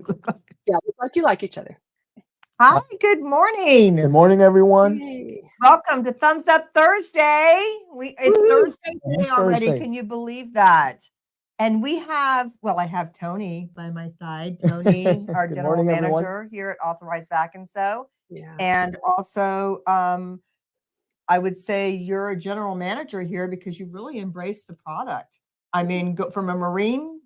Yeah, look like you like each other. Hi, good morning. Good morning, everyone. Yay. Welcome to Thumbs Up Thursday. It's Thursday today It's already. Thursday. Can you believe that? And we have, I have Tony by my side. Tony, our Good general morning, manager everyone. here at Authorized Vac and Sew. Yeah. And also, I would say you're a general manager here because you really embrace the product. I mean, go from a Marine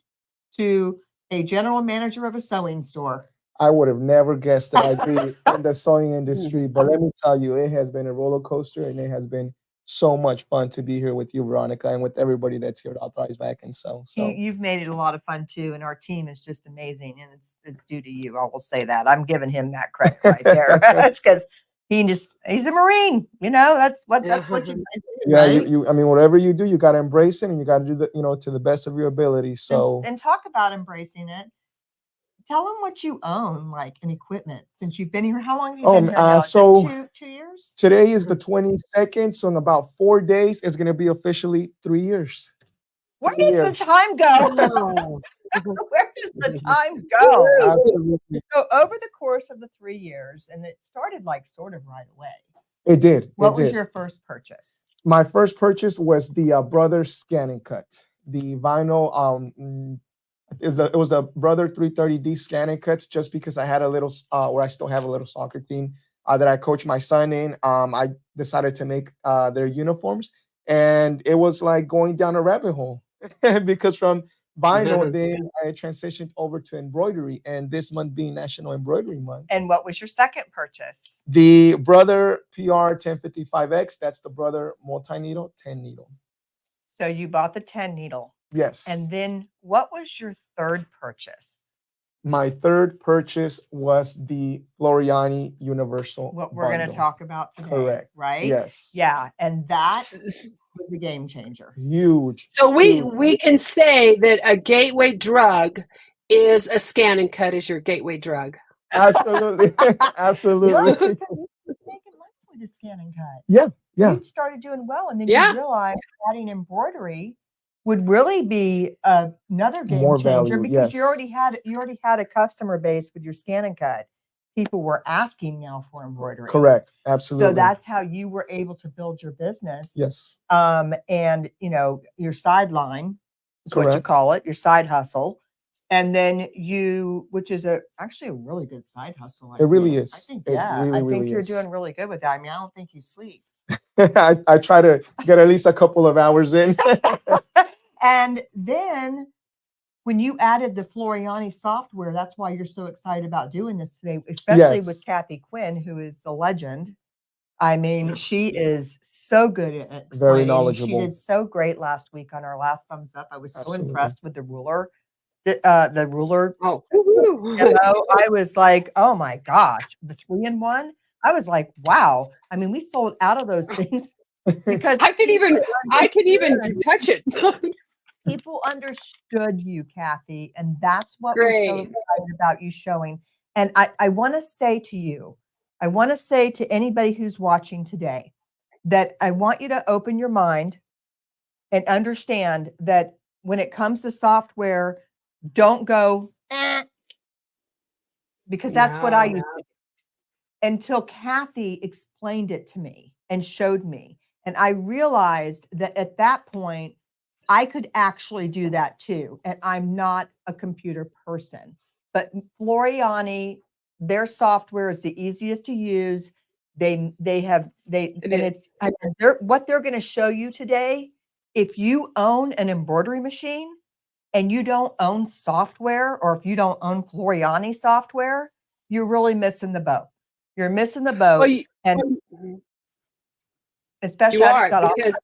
to a general manager of a sewing store. I would have never guessed that I'd be in the sewing industry, but let me tell you, it has been a roller coaster, and it has been so much fun to be here with you, Veronica, and with everybody that's here at Authorized Vac and Sew. So You've made it a lot of fun too, and our team is just amazing, and it's due to you. I will say that. I'm giving him that credit right there. That's because he's a Marine. That's what you do, yeah, right? I mean, whatever you do, you got to embrace it, and you got to do to the best of your ability. So and talk about embracing it. Tell them what you own, like in equipment, since you've been here. How long have you been here now? So 2 years? Today is the 22nd, so in about 4 days, it's going to be officially 3 years. Where does the time go? Where does the time go? Absolutely. So over the course of the 3 years, and it started like sort of right away. It did. What was your first purchase? My first purchase was the Brothers Scan and Cut. The vinyl it was the Brother 330D scan and cuts, just because I had a little where I still have a little soccer team that I coach my son in. I decided to make their uniforms, and it was like going down a rabbit hole because from vinyl, then I transitioned over to embroidery, and this month being National Embroidery Month. And what was your second purchase? The Brother PR 1055X. That's the Brother multi-needle 10 needle. So you bought the 10 needle. Yes. And then what was your third purchase? My third purchase was the Floriani Universal. What we're going to talk about today. Correct. Right? Yes. Yeah. And that was the game changer. Huge. So we can say that a gateway drug is a scan and cut is your gateway drug. Absolutely. Absolutely. You're making money with the scan and cut. Yeah. Yeah. You started doing well, and then you realized adding embroidery would really be another game changer value, because you already had a customer base with your scan and cut. People were asking now for embroidery. Correct. Absolutely. So that's how you were able to build your business. Yes. And your sideline is what you call it, your side hustle. And then which is actually a really good side hustle. It really is. I think, I think you're doing really good with that. I mean, I don't think you sleep. I try to get at least a couple of hours in. And then when you added the Floriani software, that's why you're so excited about doing this today, especially with Kathi Quinn, who is the legend. I mean, she is so good at explaining. Very knowledgeable. She did so great last week on our last Thumbs Up. I was so impressed with the ruler. The ruler. Oh, I was like, oh my gosh, the 3-in-1. I was like, wow. I mean, we sold out of those things because I can even touch it. People understood you, Kathi, and that's what we're so excited about you showing. And I want to say to you, I want to say to anybody who's watching today, that I want you to open your mind and understand that when it comes to software, don't go, because that's what I used to do until Kathi explained it to me and showed me. And I realized that at that point, I could actually do that too. And I'm not a computer person. But Floriani, their software is the easiest to use. What they're going to show you today, if you own an embroidery machine and you don't own software, or if you don't own Floriani software, you're really missing the boat. You're missing the boat. Especially I just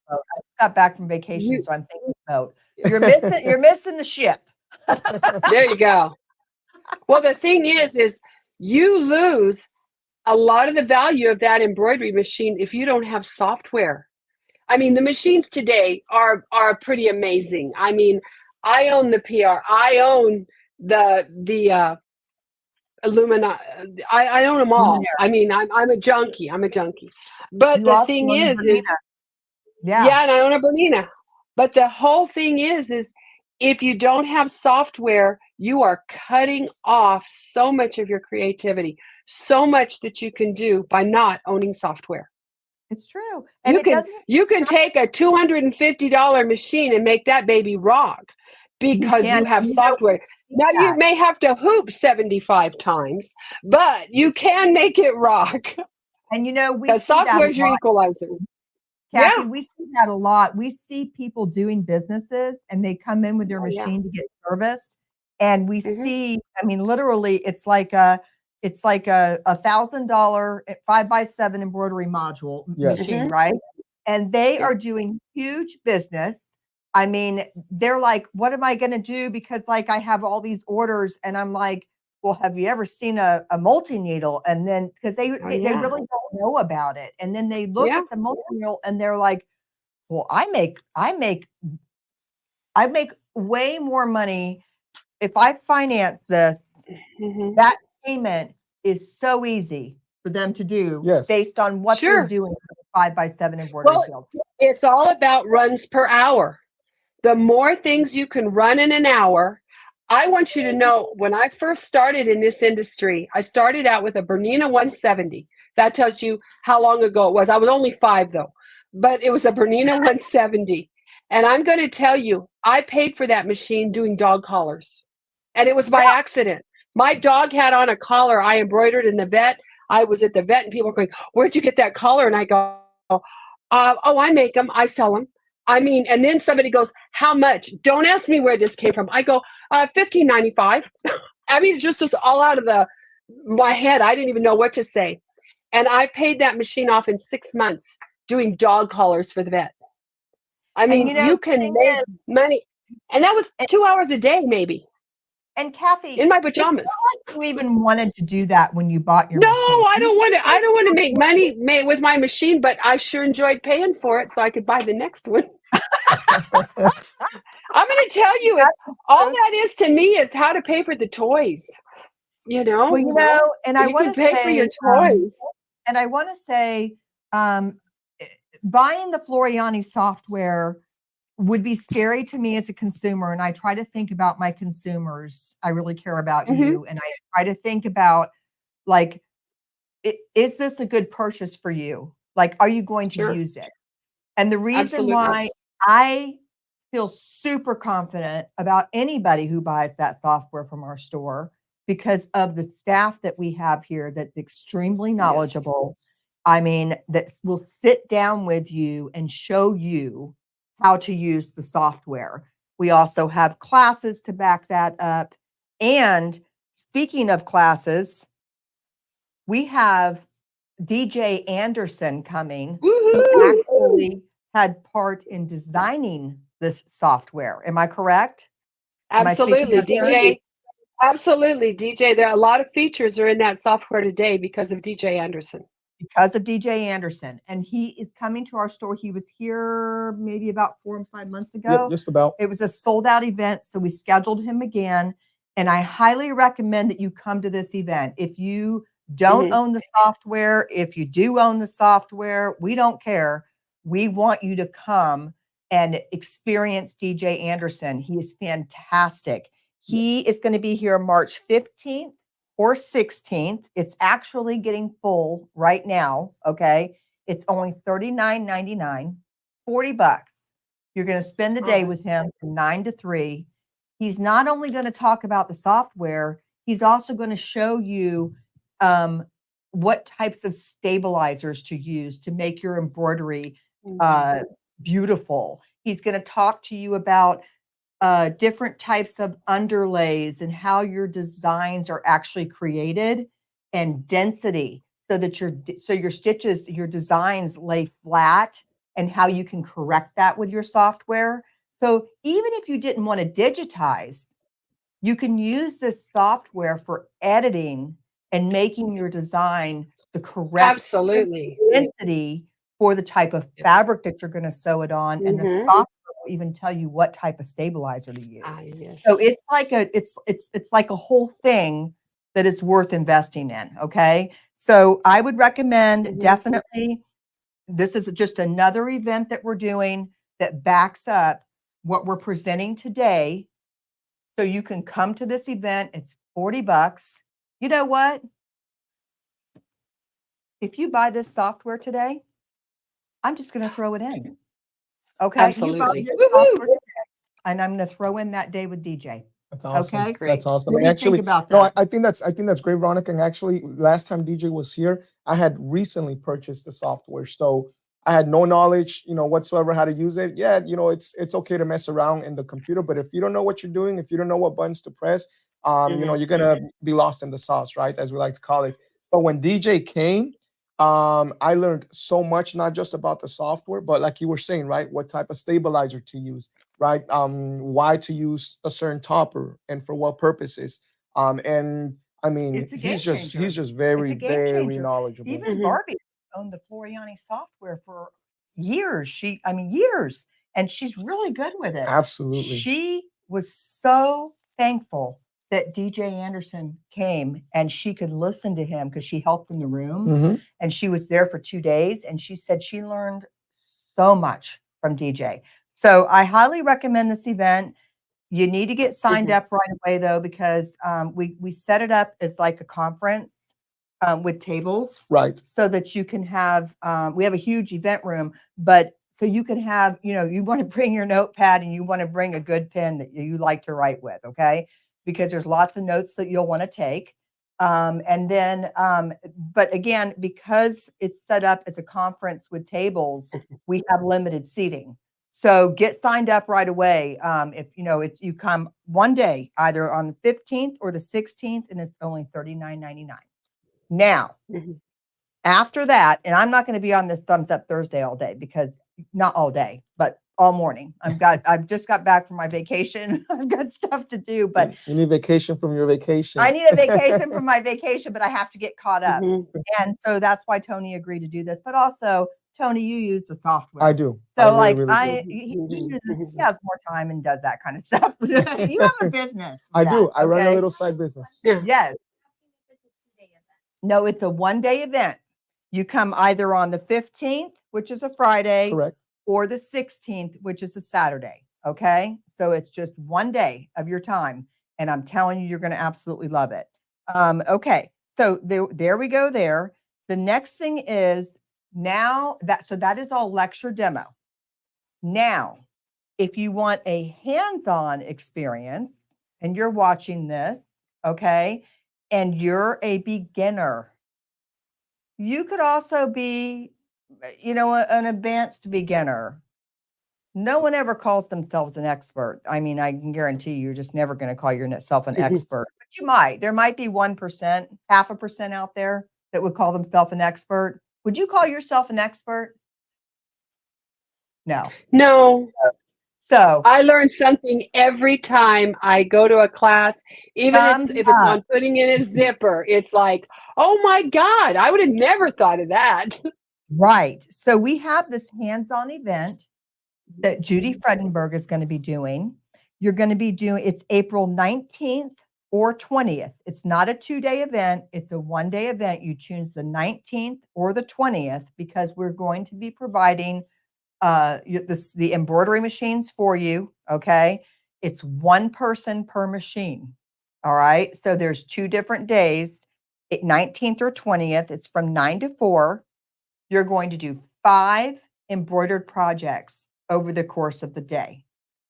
got back from vacation, so I'm thinking about you're missing the ship. There you go. Well, the thing is you lose a lot of the value of that embroidery machine if you don't have software. I mean, the machines today are pretty amazing. I mean, I own the PR. I own the Illumina. I own them all. I mean, I'm a junkie. But the thing is and I own a Bernina. But the whole thing is if you don't have software, you are cutting off so much of your creativity, so much that you can do by not owning software. It's true. And you can take a $250 machine and make that baby rock because you have software. Now you may have to hoop 75 times, but you can make it rock. And we see software is your equalizer. Kathi, we see that a lot. We see people doing businesses and they come in with their machine to get serviced. And we see, I mean, literally it's like a $1,000 5x7 embroidery module machine, right? And they are doing huge business. I mean, they're like, what am I going to do? Because like I have all these orders, and I'm like, well, have you ever seen a multi-needle? And then because they really don't know about it. And then they look at the multi-needle and they're like, well, I make way more money if I finance this. That payment is so easy for them to do based on what they're doing for the 5x7 embroidery field. It's all about runs per hour. The more things you can run in an hour. I want you to know, when I first started in this industry, I started out with a Bernina 170. That tells you how long ago it was. I was only 5 though, but it was a Bernina 170. And I'm going to tell you, I paid for that machine doing dog collars. And it was by accident. My dog had on a collar I embroidered in the vet. I was at the vet and people were going, where'd you get that collar? And I go, oh, I make them. I sell them. I mean, and then somebody goes, how much? Don't ask me where this came from. I go, $15.95. I mean, it just was all out of my head. I didn't even know what to say. And I paid that machine off in 6 months doing dog collars for the vet. I mean, you can make money. And that was 2 hours a day, maybe. And Kathi, in my pajamas. Like you even wanted to do that when you bought your machine. I don't want to make money with my machine, but I sure enjoyed paying for it so I could buy the next one. I'm going to tell you, all that is to me is how to pay for the toys. Well, and I want to pay for your toys. And I want to say, buying the Floriani software would be scary to me as a consumer. And I try to think about my consumers. I really care about you. And I try to think about, like, is this a good purchase for you? Like, are you going to use it? And the reason why I feel super confident about anybody who buys that software from our store, because of the staff that we have here that's extremely knowledgeable. I mean, that will sit down with you and show you how to use the software. We also have classes to back that up. And speaking of classes, we have DJ Anderson coming, who actually had part in designing this software. Am I correct? Absolutely, DJ. Absolutely, DJ. There are a lot of features are in that software today because of DJ Anderson. And he is coming to our store. He was here maybe about 4 or 5 months ago. Yep, just about. It was a sold out event, so we scheduled him again. And I highly recommend that you come to this event. If you don't own the software, if you do own the software, we don't care. We want you to come and experience DJ Anderson. He is fantastic. He is going to be here March 15th. Or 16th. It's actually getting full right now. Okay. It's only $39.99, $40. You're going to spend the day with him from 9 to 3. He's not only going to talk about the software, he's also going to show you what types of stabilizers to use to make your embroidery beautiful. He's going to talk to you about different types of underlays and how your designs are actually created, and density, so that your stitches, your designs lay flat, and how you can correct that with your software. So even if you didn't want to digitize, you can use this software for editing and making your design the correct density for the type of fabric that you're going to sew it on, and the software will even tell you what type of stabilizer to use. So it's like it's like a whole thing that is worth investing in. Okay, so I would recommend definitely. This is just another event that we're doing that backs up what we're presenting today. So you can come to this event. It's $40. You know what? If you buy this software today, I'm just going to throw it in. Okay. Absolutely. You buy this software today, and I'm going to throw in that day with DJ. That's awesome. Okay. Great. That's awesome. What And do you actually, think about no, that? I think that's great, Veronica. And actually, last time DJ was here, I had recently purchased the software, so I had no knowledge, whatsoever how to use it. Yeah, it's okay to mess around in the computer, but if you don't know what you're doing, if you don't know what buttons to press, you're gonna be lost in the sauce, right? As we like to call it. But when DJ came, I learned so much, not just about the software, but like you were saying, right? What type of stabilizer to use, right? Why to use a certain topper and for what purposes. And I mean, It's a game he's just changer. very, It's a game very changer. knowledgeable. Even Barbie owned the Floriani software for years. Years. And she's really good with it. Absolutely. She was so thankful that DJ Anderson came and she could listen to him because she helped in the room and she was there for 2 days. And she said she learned so much from DJ. So I highly recommend this event. You need to get signed up right away, though, because we set it up as like a conference with tables, right? So that you can have. We have a huge event room, but so you can have. You want to bring your notepad and you want to bring a good pen that you like to write with, okay? Because there's lots of notes that you'll want to take. And then, but again, because it's set up as a conference with tables, we have limited seating. So get signed up right away. If you come one day, either on the 15th or the 16th, and it's only $39.99. Now, after that, and I'm not going to be on this Thumbs Up Thursday all day because not all day, but all morning. I've just got back from my vacation. I've got stuff to do, but you need vacation from your vacation. I need a vacation from my vacation, but I have to get caught up. And so that's why Tony agreed to do this. But also, Tony, you use the software. I do. So I really he has more time and does that kind of stuff. You have a business. I do. I run a little side business. Yes. No, it's a one-day event. You come either on the 15th, which is a Friday, correct, or the 16th, which is a Saturday. Okay. So it's just one day of your time. And I'm telling you, you're going to absolutely love it. Okay. So there we go there. The next thing is that is all lecture demo. Now, if you want a hands-on experience and you're watching this, okay, and you're a beginner, you could also be, an advanced beginner. No one ever calls themselves an expert. I mean, I can guarantee you're just never going to call yourself an expert, but you might. There might be 1%, 0.5% out there that would call themselves an expert. Would you call yourself an expert? No. No. So I learn something every time I go to a class, even if it's on putting in a zipper. It's like, oh my God, I would have never thought of that. Right. So we have this hands-on event that Judy Fredenberg is going to be doing. You're going to be doing, it's April 19th or 20th. It's not a 2-day event. It's a 1-day event. You choose the 19th or the 20th because we're going to be providing the embroidery machines for you. Okay. It's one person per machine. All right. So there's 2 different days, 19th or 20th. It's from 9 to 4. You're going to do 5 embroidered projects over the course of the day.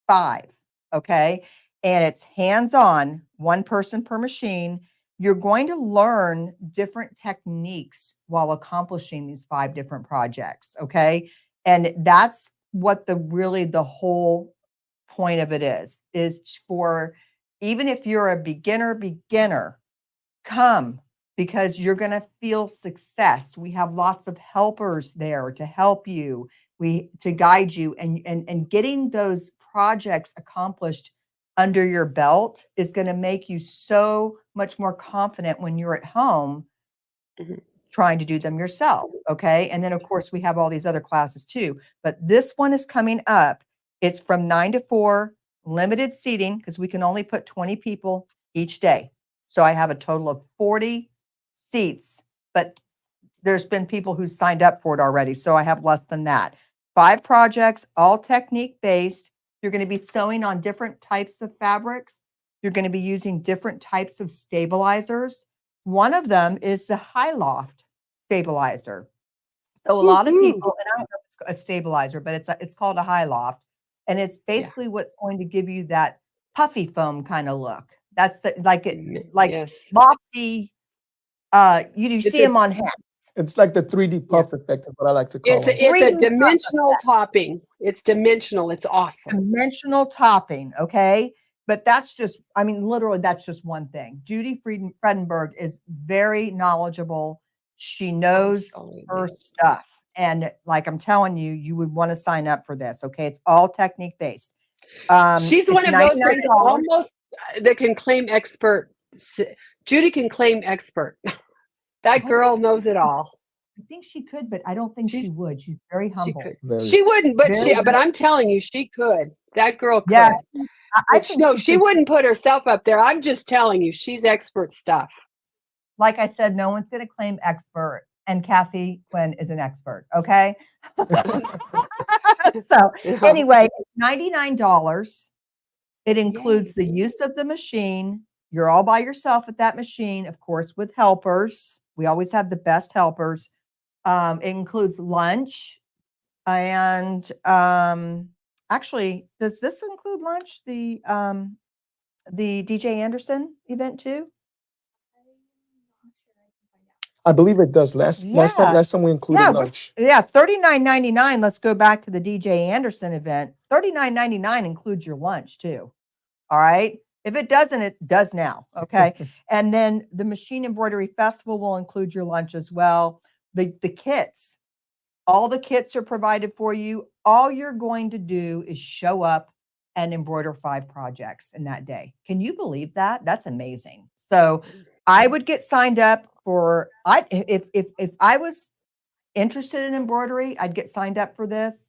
5. Okay. And it's hands-on, one person per machine. You're going to learn different techniques while accomplishing these 5 different projects. Okay. And that's what the whole point of it is for, even if you're a beginner, come, because you're going to feel success. We have lots of helpers there to help you, to guide you, and getting those projects accomplished under your belt is going to make you so much more confident when you're at home trying to do them yourself. Okay. And then of course we have all these other classes too, but this one is coming up. It's from 9 to 4, limited seating because we can only put 20 people each day. So I have a total of 40 seats, but there's been people who signed up for it already. So I have less than that. 5 projects, all technique based. You're going to be sewing on different types of fabrics. You're going to be using different types of stabilizers. One of them is the high loft stabilizer. So a lot of people, and I don't know if it's a stabilizer, but it's called a high loft, and it's basically what's going to give you that puffy foam kind of look. That's the like lofty. You see them on hats. It's like the 3D puff effect is what I like to call it. It's a dimensional topping. It's dimensional. It's awesome. Dimensional topping, okay? But that's just, I mean, literally, that's just one thing. Judy Fredenberg is very knowledgeable. She knows her stuff. And like I'm telling you, you would want to sign up for this, okay? It's all technique based. She's one of those that's almost that can claim expert. Judy can claim expert. That girl knows it all. I think she could, but I don't think she would. She's very humble. She wouldn't, but but I'm telling you, she could. That girl could. Yeah, she wouldn't put herself up there. I'm just telling you, she's expert stuff. Like I said, no one's going to claim expert, and Kathi Quinn is an expert. Okay. So anyway, $99. It includes the use of the machine. You're all by yourself at that machine, of course, with helpers. We always have the best helpers. It includes lunch, and actually, does this include lunch? The DJ Anderson event too? I believe it does. Last time we included lunch. Yeah, $39.99. Let's go back to the DJ Anderson event. $39.99 includes your lunch too. All right. If it doesn't, it does now. Okay. And then the Machine Embroidery Festival will include your lunch as well. The kits, all the kits are provided for you. All you're going to do is show up and embroider 5 projects in that day. Can you believe that? That's amazing. So I would get signed up for, if I was interested in embroidery, I'd get signed up for this.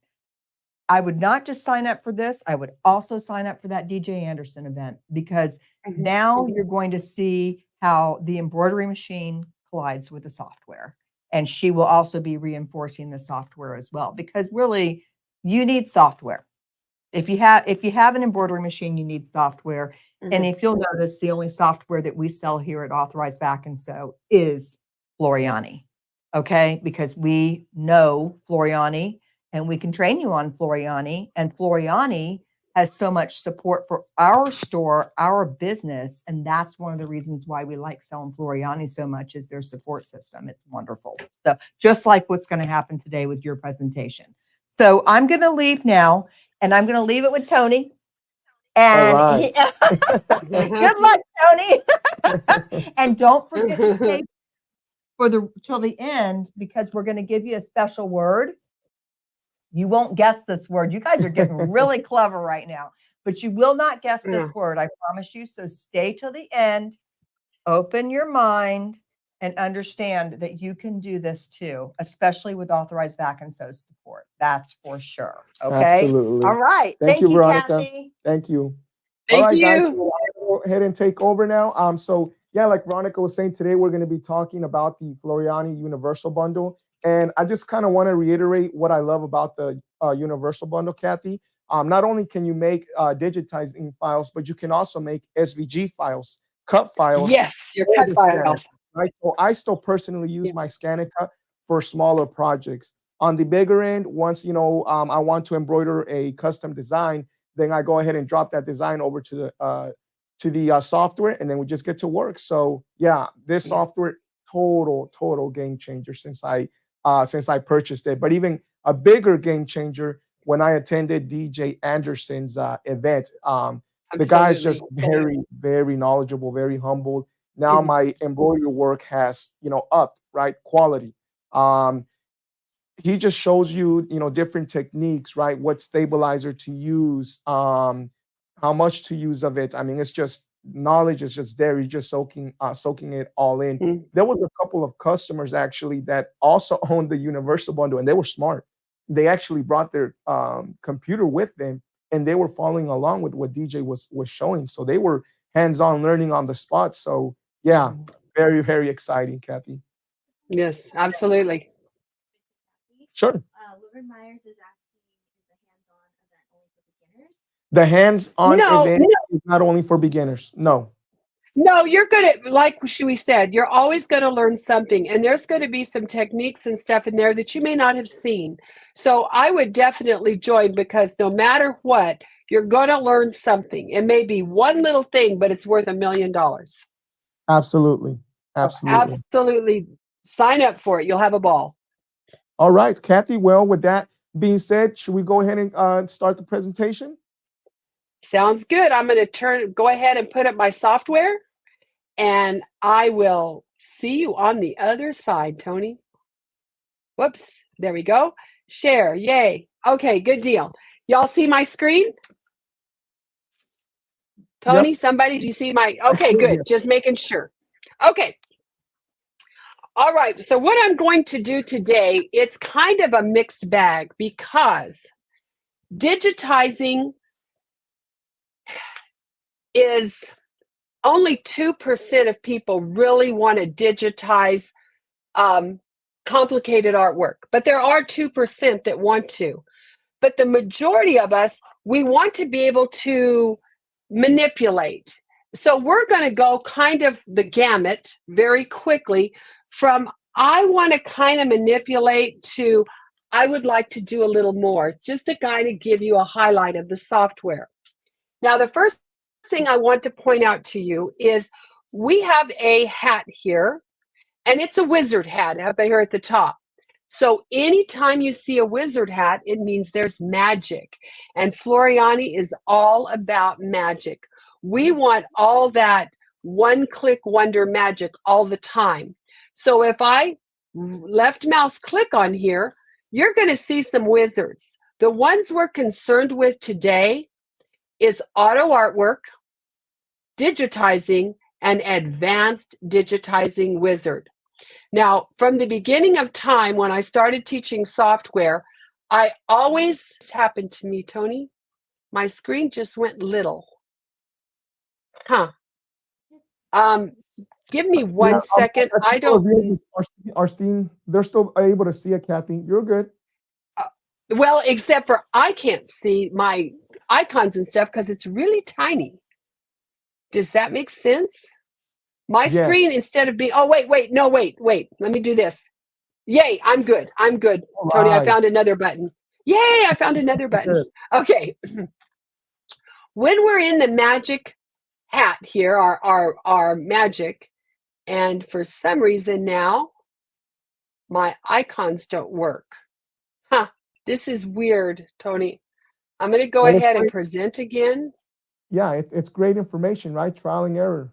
I would not just sign up for this. I would also sign up for that DJ Anderson event, because now you're going to see how the embroidery machine collides with the software. And she will also be reinforcing the software as well, because really you need software. If you have an embroidery machine, you need software. And if you'll notice, the only software that we sell here at Authorized Back and Sew is Floriani. Okay, because we know Floriani and we can train you on Floriani, and Floriani has so much support for our store, our business. And that's one of the reasons why we like selling Floriani so much, is their support system. It's wonderful. So just like what's going to happen today with your presentation. So I'm going to leave now, and I'm going to leave it with Tony. And good luck, Tony. And don't forget to stay till the end, because we're going to give you a special word. You won't guess this word. You guys are getting really clever right now, but you will not guess this word. I promise you. So stay till the end, open your mind, and understand that you can do this too, especially with Authorized Back and Sew support. That's for sure. Okay. Absolutely. All right. Thank you, Veronica. Kathi. Thank you. Thank All right, you. guys, so I'll go ahead and take over now. So yeah, like Veronica was saying, today we're going to be talking about the Floriani Universal Bundle. And I just kind of want to reiterate what I love about the Universal Bundle, Kathi. Not only can you make digitizing files, but you can also make SVG files, cut files. Yes, your cut files. Right. So I still personally use my scan and cut for smaller projects. On the bigger end, once I want to embroider a custom design, then I go ahead and drop that design over to the software, and then we just get to work. So yeah, this software, total game changer since I purchased it. But even a bigger game changer when I attended DJ Anderson's event. The guy's just very, very knowledgeable, very humble. Now my embroidery work has, upped, right? Quality. He just shows you, different techniques, right? What stabilizer to use, how much to use of it. I mean, it's just, knowledge is just there. He's just soaking it all in. There was a couple of customers actually that also owned the Universal Bundle, and they were smart. They actually brought their computer with them, and they were following along with what DJ was showing. So they were hands-on learning on the spot. So yeah, very, very exciting, Kathi. Yes, absolutely. Sure. Wilbur Myers is asking, is the hands-on event only for beginners? The hands-on No, event is not only for beginners. No. no, you're gonna, like we said, you're always gonna learn something, and there's gonna be some techniques and stuff in there that you may not have seen. So I would definitely join, because no matter what, you're gonna learn something. It may be one little thing, but it's worth $1 million. Absolutely. Absolutely. Absolutely. Sign up for it. You'll have a ball. All right, Kathi. Well, with that being said, should we go ahead and start the presentation? Sounds good. I'm going to go ahead and put up my software, and I will see you on the other side, Tony. Whoops. There we go. Share. Yay. Okay, good deal. Y'all see my screen? Tony, Yep. somebody, do you see my? Okay, good. Just making sure. Okay. All right. So what I'm going to do today, it's kind of a mixed bag, because digitizing is only 2% of people really want to digitize complicated artwork, but there are 2% that want to. But the majority of us, we want to be able to manipulate. So we're going to go kind of the gamut very quickly from I want to kind of manipulate to I would like to do a little more, just to kind of give you a highlight of the software. Now, the first thing I want to point out to you is we have a hat here, and it's a wizard hat up here at the top. So anytime you see a wizard hat, it means there's magic. And Floriani is all about magic. We want all that one-click wonder magic all the time. So if I left mouse click on here, you're going to see some wizards. The ones we're concerned with today is auto artwork, digitizing, and advanced digitizing wizard. Now, from the beginning of time, when I started teaching software, I always happened to me, Tony. My screen just went little. Huh. Give me one second. I don't. Our team, they're still able to see it, Kathi. You're good. Well, except for I can't see my icons and stuff because it's really tiny. Does that make sense? My screen, instead of being, wait. Let me do this. Yay, I'm good. Tony, I found another button. Yay, I found another button. Okay. When we're in the magic hat here, our magic, and for some reason now, my icons don't work. Huh, this is weird, Tony. I'm going to go ahead and present again. Yeah, it's great information, right? Trial and error.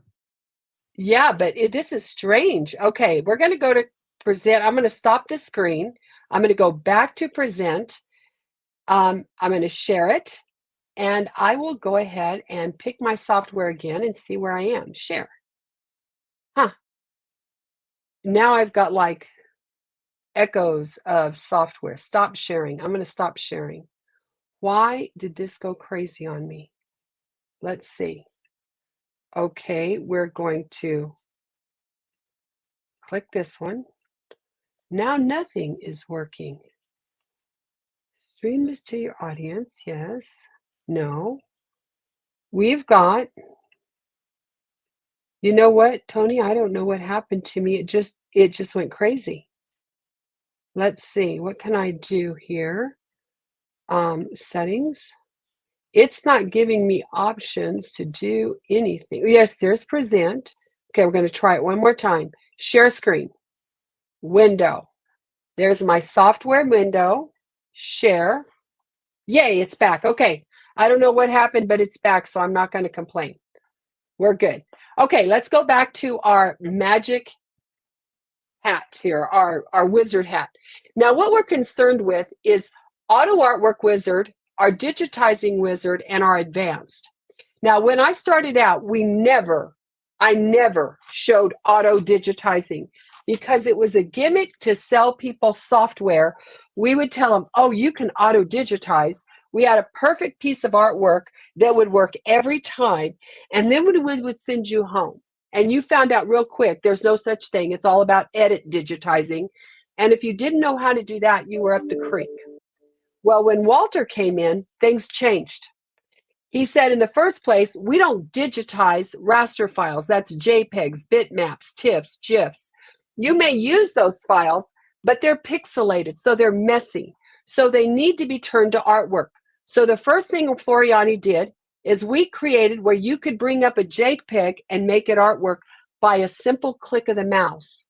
Yeah, but this is strange. Okay, we're going to go to present. I'm going to stop the screen. I'm going to go back to present. I'm going to share it, and I will go ahead and pick my software again and see where I am. Share. Huh. Now I've got like echoes of software. Stop sharing. I'm going to stop sharing. Why did this go crazy on me? Let's see. Okay, we're going to click this one. Now nothing is working. Stream this to your audience. Yes. No. We've got, you know what, Tony? I don't know what happened to me. It just went crazy. Let's see. What can I do here? Settings. It's not giving me options to do anything. Yes, there's present. Okay, we're going to try it one more time. Share screen. Window. There's my software window. Share. Yay, it's back. Okay. I don't know what happened, but it's back, so I'm not going to complain. We're good. Okay, let's go back to our magic hat here, our wizard hat. Now, what we're concerned with is auto artwork wizard, our digitizing wizard, and our advanced. Now, when I started out, I never showed auto digitizing because it was a gimmick to sell people software. We would tell them, oh, you can auto digitize. We had a perfect piece of artwork that would work every time. And then we would send you home. And you found out real quick, there's no such thing. It's all about edit digitizing. And if you didn't know how to do that, you were up the creek. Well, when Walter came in, things changed. He said, in the first place, we don't digitize raster files. That's JPEGs, bitmaps, TIFFs, GIFs. You may use those files, but they're pixelated, so they're messy. So they need to be turned to artwork. So the first thing Floriani did is we created where you could bring up a JPEG and make it artwork by a simple click of the mouse.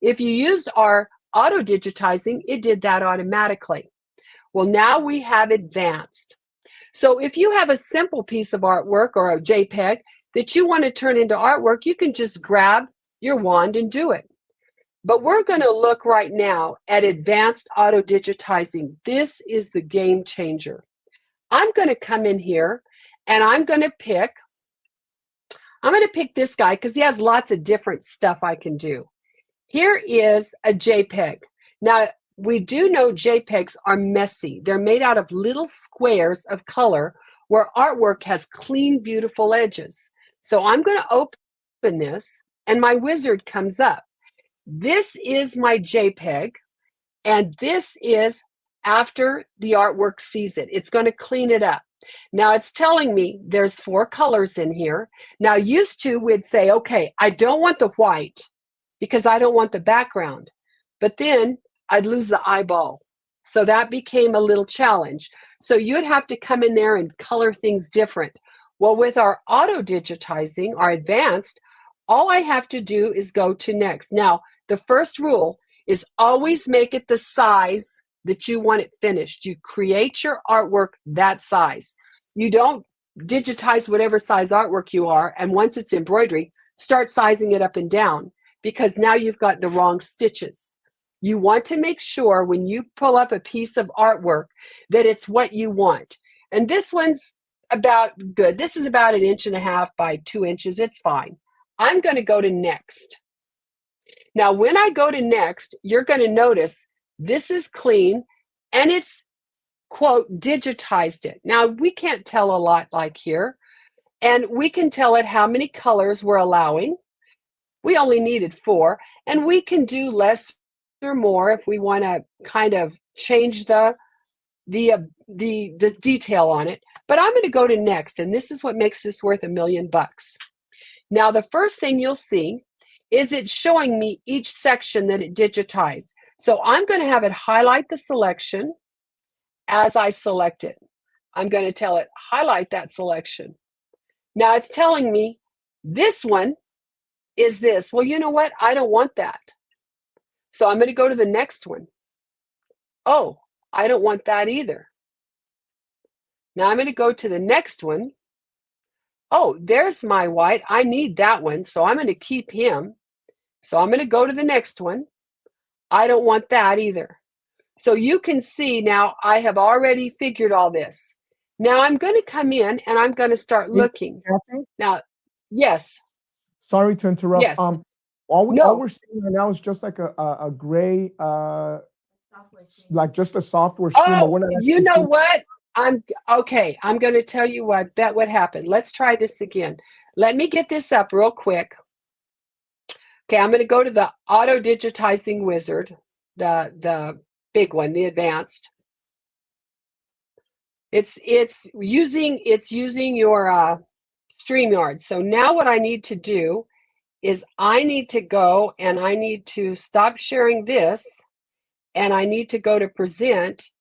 If you used our auto digitizing, it did that automatically. Well, now we have advanced. So if you have a simple piece of artwork or a JPEG that you want to turn into artwork, you can just grab your wand and do it. But we're going to look right now at advanced auto digitizing. This is the game changer. I'm going to come in here and I'm going to pick this guy because he has lots of different stuff I can do. Here is a JPEG. Now, we do know JPEGs are messy. They're made out of little squares of color where artwork has clean, beautiful edges. So I'm going to open this and my wizard comes up. This is my JPEG and this is after the artwork sees it. It's going to clean it up. Now it's telling me there's 4 colors in here. Now used to we'd say, okay, I don't want the white because I don't want the background. But then I'd lose the eyeball. So that became a little challenge. So you'd have to come in there and color things different. Well, with our auto digitizing, our advanced, all I have to do is go to next. Now, the first rule is always make it the size that you want it finished. You create your artwork that size. You don't digitize whatever size artwork you are, and once it's embroidery, start sizing it up and down because now you've got the wrong stitches. You want to make sure when you pull up a piece of artwork that it's what you want. And this one's about good. This is about 1.5 inches by 2 inches. It's fine. I'm going to go to next. Now, when I go to next, you're going to notice this is clean and it's, quote, digitized it. Now, we can't tell a lot like here, and we can tell it how many colors we're allowing. We only needed 4, and we can do less or more if we want to kind of change the detail on it. But I'm going to go to next, and this is what makes this worth $1 million. Now, the first thing you'll see is it's showing me each section that it digitized. So I'm going to have it highlight the selection as I select it. I'm going to tell it, highlight that selection. Now it's telling me this one is this. Well, you know what? I don't want that. So I'm going to go to the next one. Oh, I don't want that either. Now I'm going to go to the next one. Oh, there's my white. I need that one, so I'm going to keep him. So I'm going to go to the next one. I don't want that either. So you can see now I have already figured all this. Now I'm going to come in and I'm going to start looking. Kathy? Now, yes. Sorry to interrupt. Yes. All we're seeing right now is just like a gray, like just a software screen. Oh, you know what? I'm going to tell you what. Bet what happened. Let's try this again. Let me get this up real quick. Okay, I'm going to go to the auto digitizing wizard, the big one, the advanced. It's using your StreamYard. So now what I need to do is I need to go and I need to stop sharing this, and I need to go to present,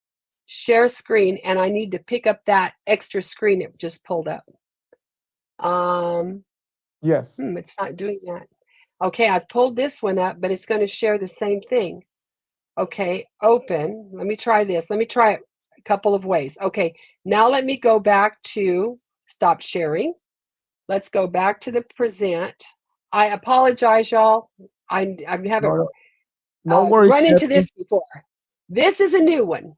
share screen, and I need to pick up that extra screen it just pulled up. Yes. It's not doing that. Okay, I've pulled this one up, but it's going to share the same thing. Okay, open. Let me try this. Let me try it a couple of ways. Okay, now let me go back to stop sharing. Let's go back to the present. I apologize, y'all. I haven't no worries, run into this before. This is a new one.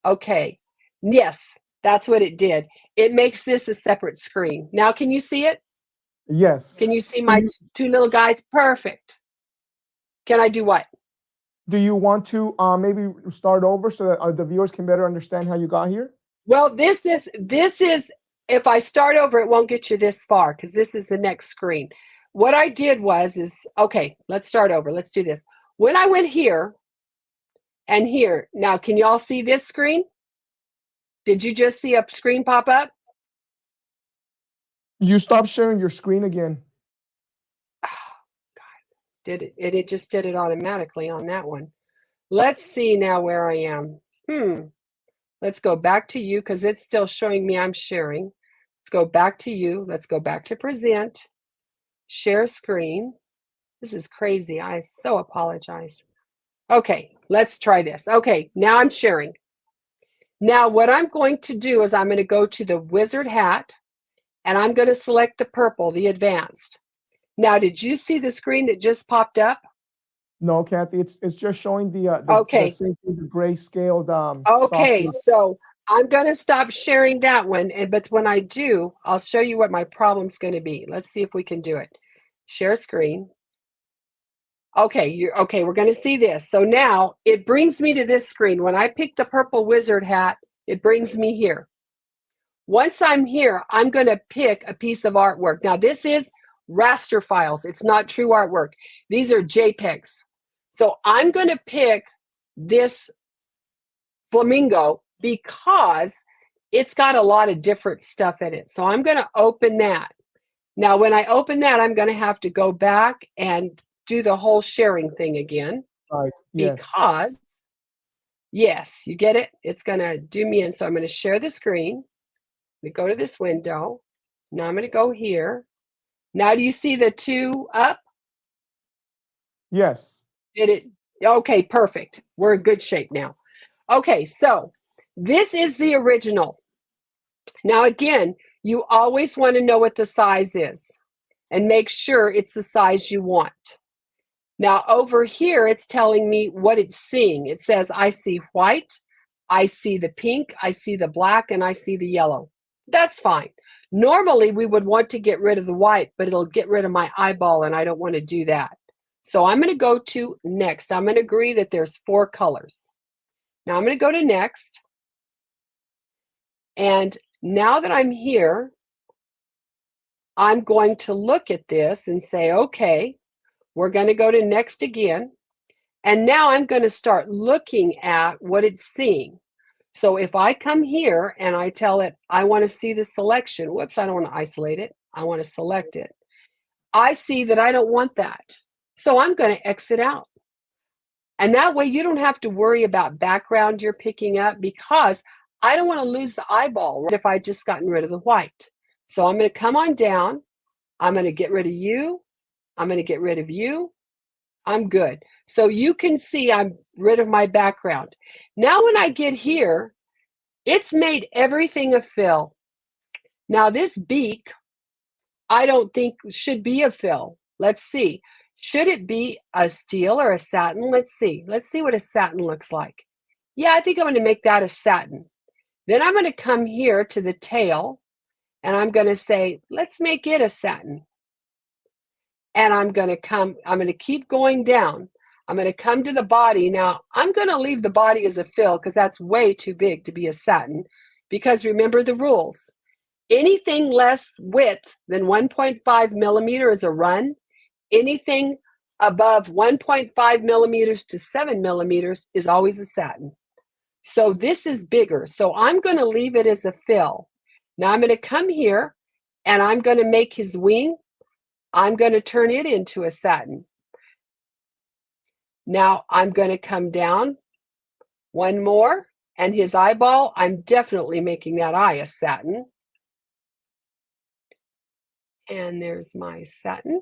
Okay, yes, that's what it did. It makes this a separate screen. Now, can you see it? Yes. Can you see my 2 little guys? Perfect. Can I do what? Do you want to maybe start over so that the viewers can better understand how you got here? Well, this is if I start over, it won't get you this far because this is the next screen. What I did is, okay, let's start over. Let's do this. When I went here and here, now can you all see this screen? Did you just see a screen pop up? You stop sharing your screen again. Oh, God. It just did it automatically on that one. Let's see now where I am. Let's go back to you because it's still showing me I'm sharing. Let's go back to you. Let's go back to present. Share screen. This is crazy. I so apologize. Okay, let's try this. Okay, now I'm sharing. Now what I'm going to do is I'm going to go to the wizard hat and I'm going to select the purple, the advanced. Now, did you see the screen that just popped up? No, Kathy, it's just showing the Okay. the grayscaled Okay, software. so I'm going to stop sharing that one, but when I do, I'll show you what my problem's going to be. Let's see if we can do it. Share screen. Okay, we're going to see this. So now it brings me to this screen. When I pick the purple wizard hat, it brings me here. Once I'm here, I'm going to pick a piece of artwork. Now, this is raster files. It's not true artwork. These are JPEGs. So I'm going to pick this flamingo because it's got a lot of different stuff in it. So I'm going to open that. Now, when I open that, I'm going to have to go back and do the whole sharing thing again. Right. Yes. Because, yes, you get it? It's going to do me in. So I'm going to share the screen. I'm going to go to this window. Now I'm going to go here. Now, do you see the two up? Yes. Did it? Okay, perfect. We're in good shape now. Okay, so this is the original. Now, again, you always want to know what the size is and make sure it's the size you want. Now, over here, it's telling me what it's seeing. It says, I see white, I see the pink, I see the black, and I see the yellow. That's fine. Normally, we would want to get rid of the white, but it'll get rid of my eyeball, and I don't want to do that. So I'm going to go to next. I'm going to agree that there's 4 colors. Now I'm going to go to next. And now that I'm here, I'm going to look at this and say, okay, we're going to go to next again. And now I'm going to start looking at what it's seeing. So if I come here and I tell it, I want to see the selection. Whoops, I don't want to isolate it. I want to select it. I see that I don't want that. So I'm going to exit out. And that way you don't have to worry about background you're picking up because I don't want to lose the eyeball if I just gotten rid of the white. So I'm going to come on down. I'm going to get rid of you. I'm going to get rid of you. I'm good. So you can see I'm rid of my background. Now when I get here, it's made everything a fill. Now this beak, I don't think should be a fill. Let's see. Should it be a steel or a satin? Let's see. Let's see what a satin looks like. Yeah, I think I'm going to make that a satin. Then I'm going to come here to the tail and I'm going to say, let's make it a satin. And I'm going to keep going down. I'm going to come to the body. Now, I'm going to leave the body as a fill because that's way too big to be a satin. Because remember the rules. Anything less width than 1.5 millimeter is a run. Anything above 1.5 millimeters to 7 millimeters is always a satin. So this is bigger. So I'm going to leave it as a fill. Now I'm going to come here and I'm going to make his wing. I'm going to turn it into a satin. Now I'm going to come down one more and his eyeball, I'm definitely making that eye a satin. And there's my satin.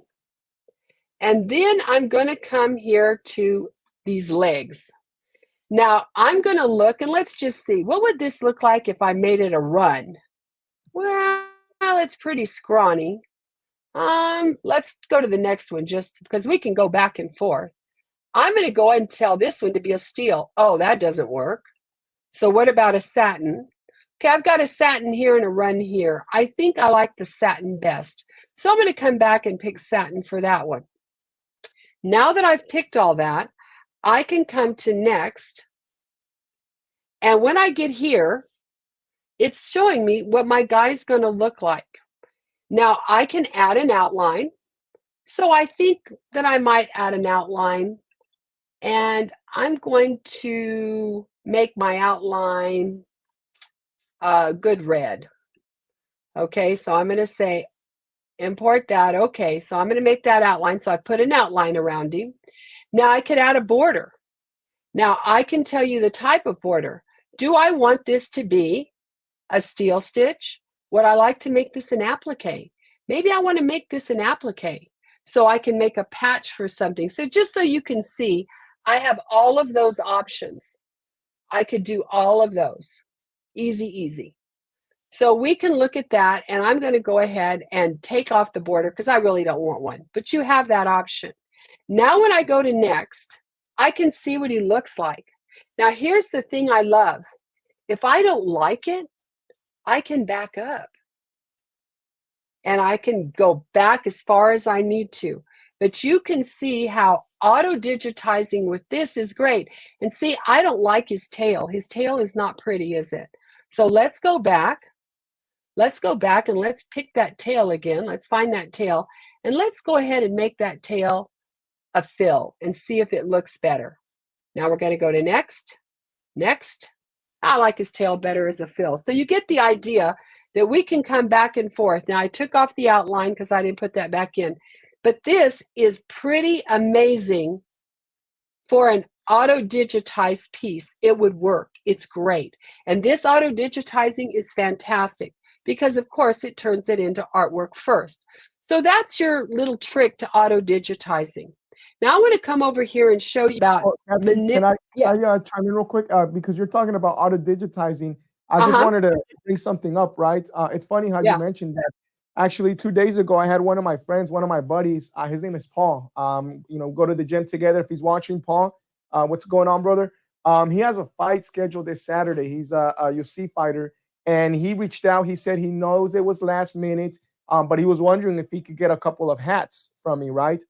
And then I'm going to come here to these legs. Now I'm going to look and let's just see, what would this look like if I made it a run? Well, it's pretty scrawny. Let's go to the next one just because we can go back and forth. I'm going to go ahead and tell this one to be a steel. Oh, that doesn't work. So what about a satin? Okay, I've got a satin here and a run here. I think I like the satin best. So I'm going to come back and pick satin for that one. Now that I've picked all that, I can come to next. And when I get here, it's showing me what my guy's going to look like. Now I can add an outline. So I think that I might add an outline. And I'm going to make my outline good red. Okay, so I'm going to say Import that. Okay, so I'm going to make that outline. So I put an outline around him. Now I could add a border. Now I can tell you the type of border. Do I want this to be a steel stitch? Would I like to make this an applique? Maybe I want to make this an applique so I can make a patch for something. So just so you can see, I have all of those options. I could do all of those. Easy, easy. So we can look at that, and I'm going to go ahead and take off the border because I really don't want one, but you have that option. Now when I go to next, I can see what he looks like. Now here's the thing I love. If I don't like it, I can back up. And I can go back as far as I need to. But you can see how auto-digitizing with this is great. And see, I don't like his tail. His tail is not pretty, is it? So let's go back. Let's go back and let's pick that tail again. Let's find that tail. And let's go ahead and make that tail a fill and see if it looks better. Now we're going to go to next. Next. I like his tail better as a fill. So you get the idea that we can come back and forth. Now I took off the outline because I didn't put that back in. But this is pretty amazing for an auto-digitized piece. It would work. It's great. And this auto-digitizing is fantastic because, of course, it turns it into artwork first. So that's your little trick to auto-digitizing. Now I want to come over here and show you about Can I chime in real quick? Because you're talking about auto-digitizing. I just wanted to bring something up, right? It's funny how you mentioned that. Actually, 2 days ago, I had one of my friends, one of my buddies. His name is Paul. Go to the gym together. If he's watching, Paul, what's going on, brother? He has a fight scheduled this Saturday. He's a UFC fighter, and he reached out. He said he knows it was last minute, but he was wondering if he could get a couple of hats from me, right?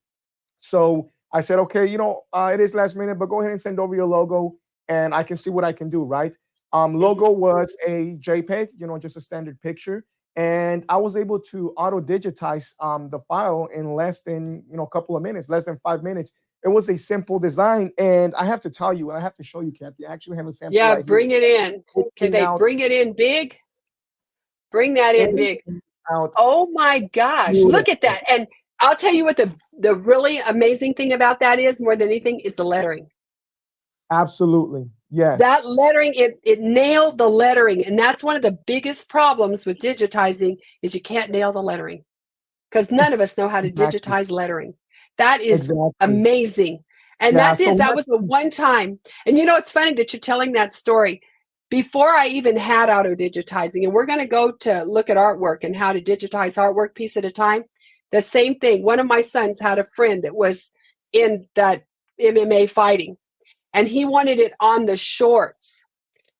So I said, okay, it is last minute, but go ahead and send over your logo, and I can see what I can do, right? Logo was a JPEG, just a standard picture. And I was able to auto-digitize the file in less than, a couple of minutes, less than 5 minutes. It was a simple design. And I have to tell you, and I have to show you, Kathi, I actually have a sample right bring here. it in. Can they bring it in big? Bring that in big. Oh my gosh, look at that. And I'll tell you what the really amazing thing about that is, more than anything, is the lettering. Absolutely. Yes. That lettering, it nailed the lettering. And that's one of the biggest problems with digitizing is you can't nail the lettering. Because none of us know how to digitize lettering. That is amazing. And that was the one time. And it's funny that you're telling that story. Before I even had auto-digitizing, and we're going to go to look at artwork and how to digitize artwork piece at a time. The same thing. One of my sons had a friend that was in that MMA fighting. And he wanted it on the shorts.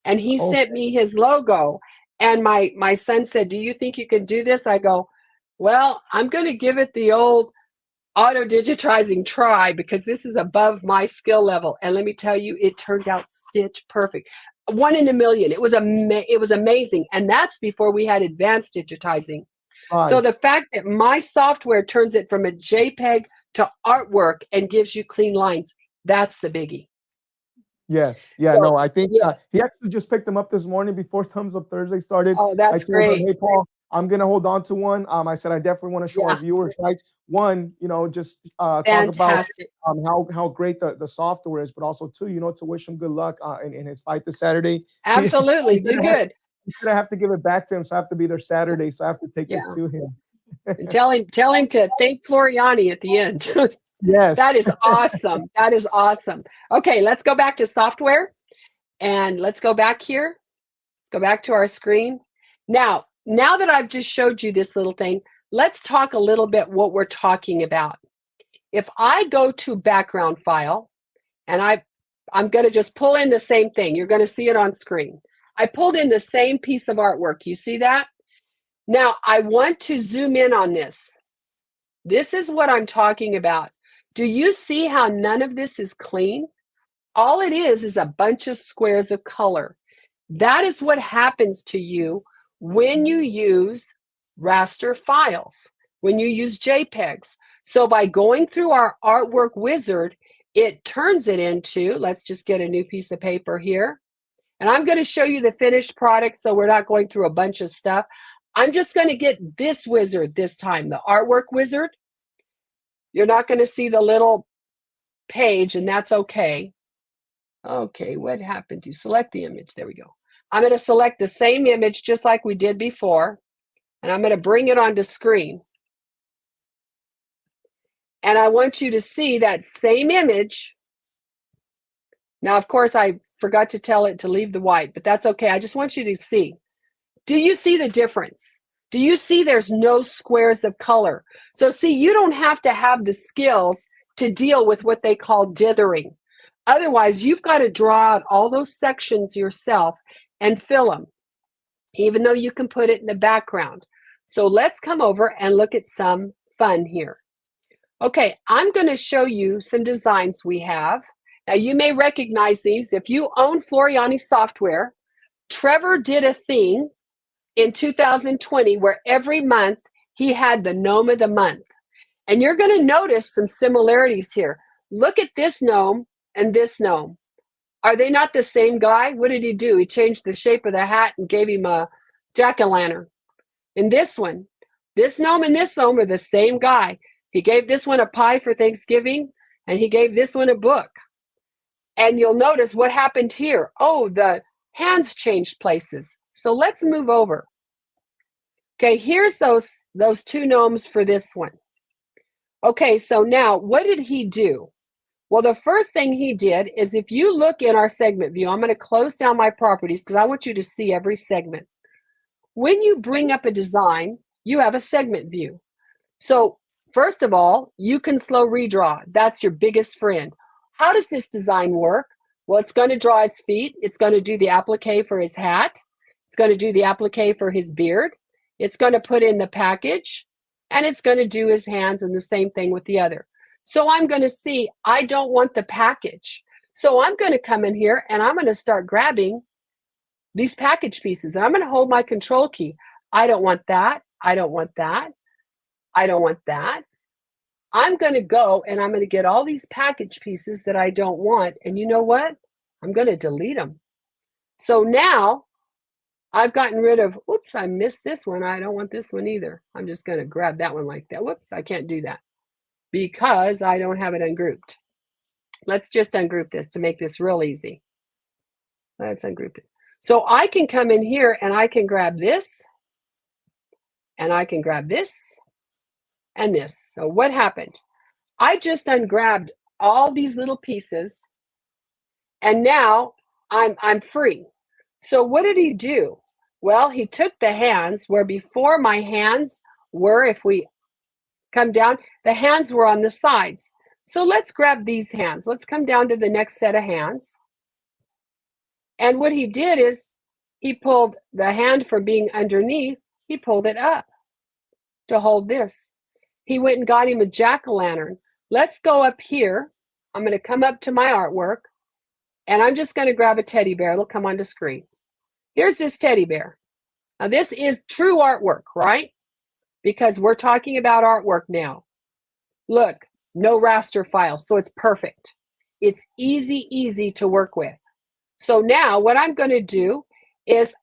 And he sent me his logo. And my son said, do you think you can do this? I go, well, I'm going to give it the old auto-digitizing try because this is above my skill level. And let me tell you, it turned out stitch perfect. 1 in a million. It was amazing. And that's before we had advanced digitizing. Right. So the fact that my software turns it from a JPEG to artwork and gives you clean lines, that's the biggie. Yes. Yeah. So, I think he actually just picked them up this morning before Thumbs Up Thursday started. Oh, that's great. Hey, Paul, I'm going to hold on to one. I said I definitely want to show our viewers, right? One, just talk about how great the software is, but also two, to wish him good luck in his fight this Saturday. Absolutely. Do good. I have to give it back to him, so I have to be there Saturday. So I have to take this to him. And tell him to thank Floriani at the end. Yes. That is awesome. That is awesome. Okay, let's go back to software and let's go back here. Go back to our screen. Now that I've just showed you this little thing, let's talk a little bit what we're talking about. If I go to background file and I'm going to just pull in the same thing. You're going to see it on screen. I pulled in the same piece of artwork. You see that? Now I want to zoom in on this. This is what I'm talking about. Do you see how none of this is clean? All it is a bunch of squares of color. That is what happens to you when you use raster files, when you use JPEGs. So by going through our artwork wizard, it turns it into, let's just get a new piece of paper here. And I'm going to show you the finished product so we're not going through a bunch of stuff. I'm just going to get this wizard this time, the artwork wizard. You're not going to see the little page, and that's okay. Okay, what happened to select the image? There we go. I'm going to select the same image just like we did before, and I'm going to bring it onto screen. And I want you to see that same image. Now, of course, I forgot to tell it to leave the white, but that's okay. I just want you to see. Do you see the difference? Do you see there's no squares of color? So see, you don't have to have the skills to deal with what they call dithering. Otherwise, you've got to draw out all those sections yourself and fill them, even though you can put it in the background. So let's come over and look at some fun here. Okay, I'm going to show you some designs we have. Now, you may recognize these. If you own Floriani software, Trevor did a thing in 2020 where every month he had the gnome of the month. And you're going to notice some similarities here. Look at this gnome and this gnome. Are they not the same guy? What did he do? He changed the shape of the hat and gave him a jack-o'-lantern. In this one, this gnome and this gnome are the same guy. He gave this one a pie for Thanksgiving, and he gave this one a book. And you'll notice what happened here. Oh, the hands changed places. So let's move over. Okay, here's those two gnomes for this one. Okay, so now what did he do? Well, the first thing he did is, if you look in our segment view, I'm going to close down my properties because I want you to see every segment. When you bring up a design, you have a segment view. So first of all, you can slow redraw. That's your biggest friend. How does this design work? Well, it's going to draw his feet. It's going to do the applique for his hat. It's going to do the applique for his beard. It's going to put in the package, and it's going to do his hands, and the same thing with the other. So I'm going to see, I don't want the package. So I'm going to come in here and I'm going to start grabbing these package pieces, and I'm going to hold my control key. I don't want that. I don't want that. I don't want that. I'm going to go and I'm going to get all these package pieces that I don't want. And you know what? I'm going to delete them. So now I've gotten rid of, oops, I missed this one. I don't want this one either. I'm just going to grab that one like that. Whoops, I can't do that because I don't have it ungrouped. Let's just ungroup this to make this real easy. Let's ungroup it. So I can come in here and I can grab this, and I can grab this and this. So what happened? I just ungrabbed all these little pieces, and now I'm free. So what did he do? Well, he took the hands where before my hands were, if we come down, the hands were on the sides. So let's grab these hands. Let's come down to the next set of hands. And what he did is he pulled the hand from being underneath, he pulled it up to hold this. He went and got him a jack-o'-lantern. Let's go up here. I'm going to come up to my artwork, and I'm just going to grab a teddy bear. It'll come onto screen. Here's this teddy bear. Now, this is true artwork, right? Because we're talking about artwork now. Look, no raster file, so it's perfect. It's easy to work with. So now what I'm going to do is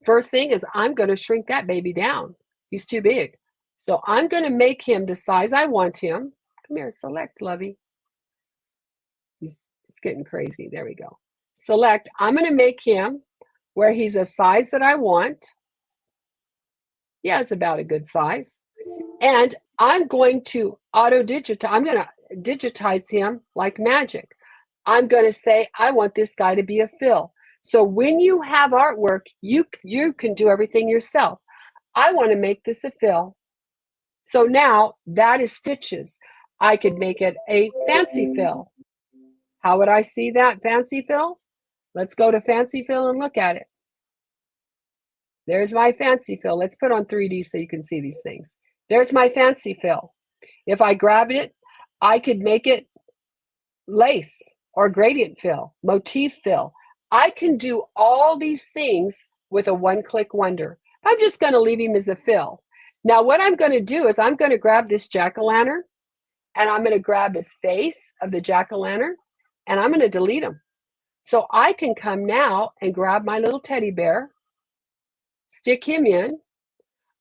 first thing is I'm going to shrink that baby down. He's too big. So I'm going to make him the size I want him. Come here, select, Lovey. It's getting crazy. There we go. Select. I'm going to make him where he's a size that I want. Yeah, it's about a good size. And I'm going to auto-digitize. I'm going to digitize him like magic. I'm going to say, I want this guy to be a fill. So when you have artwork, you can do everything yourself. I want to make this a fill. So now that is stitches. I could make it a fancy fill. How would I see that fancy fill? Let's go to fancy fill and look at it. There's my fancy fill. Let's put on 3D so you can see these things. There's my fancy fill. If I grab it, I could make it lace or gradient fill, motif fill. I can do all these things with a one-click wonder. I'm just going to leave him as a fill. Now what I'm going to do is I'm going to grab this jack-o'-lantern, and I'm going to grab his face of the jack-o'-lantern, and I'm going to delete him. So I can come now and grab my little teddy bear, stick him in.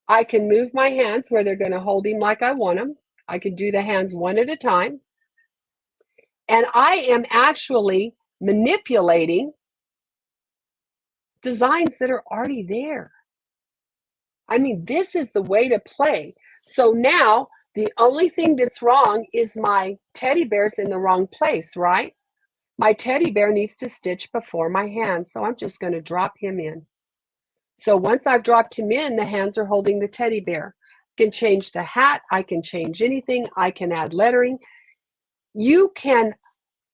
I can move my hands where they're going to hold him like I want them. I can do the hands one at a time. And I am actually manipulating designs that are already there. I mean, this is the way to play. So now the only thing that's wrong is my teddy bear's in the wrong place, right? My teddy bear needs to stitch before my hands. So I'm just going to drop him in. So once I've dropped him in, the hands are holding the teddy bear. I can change the hat. I can change anything. I can add lettering. You can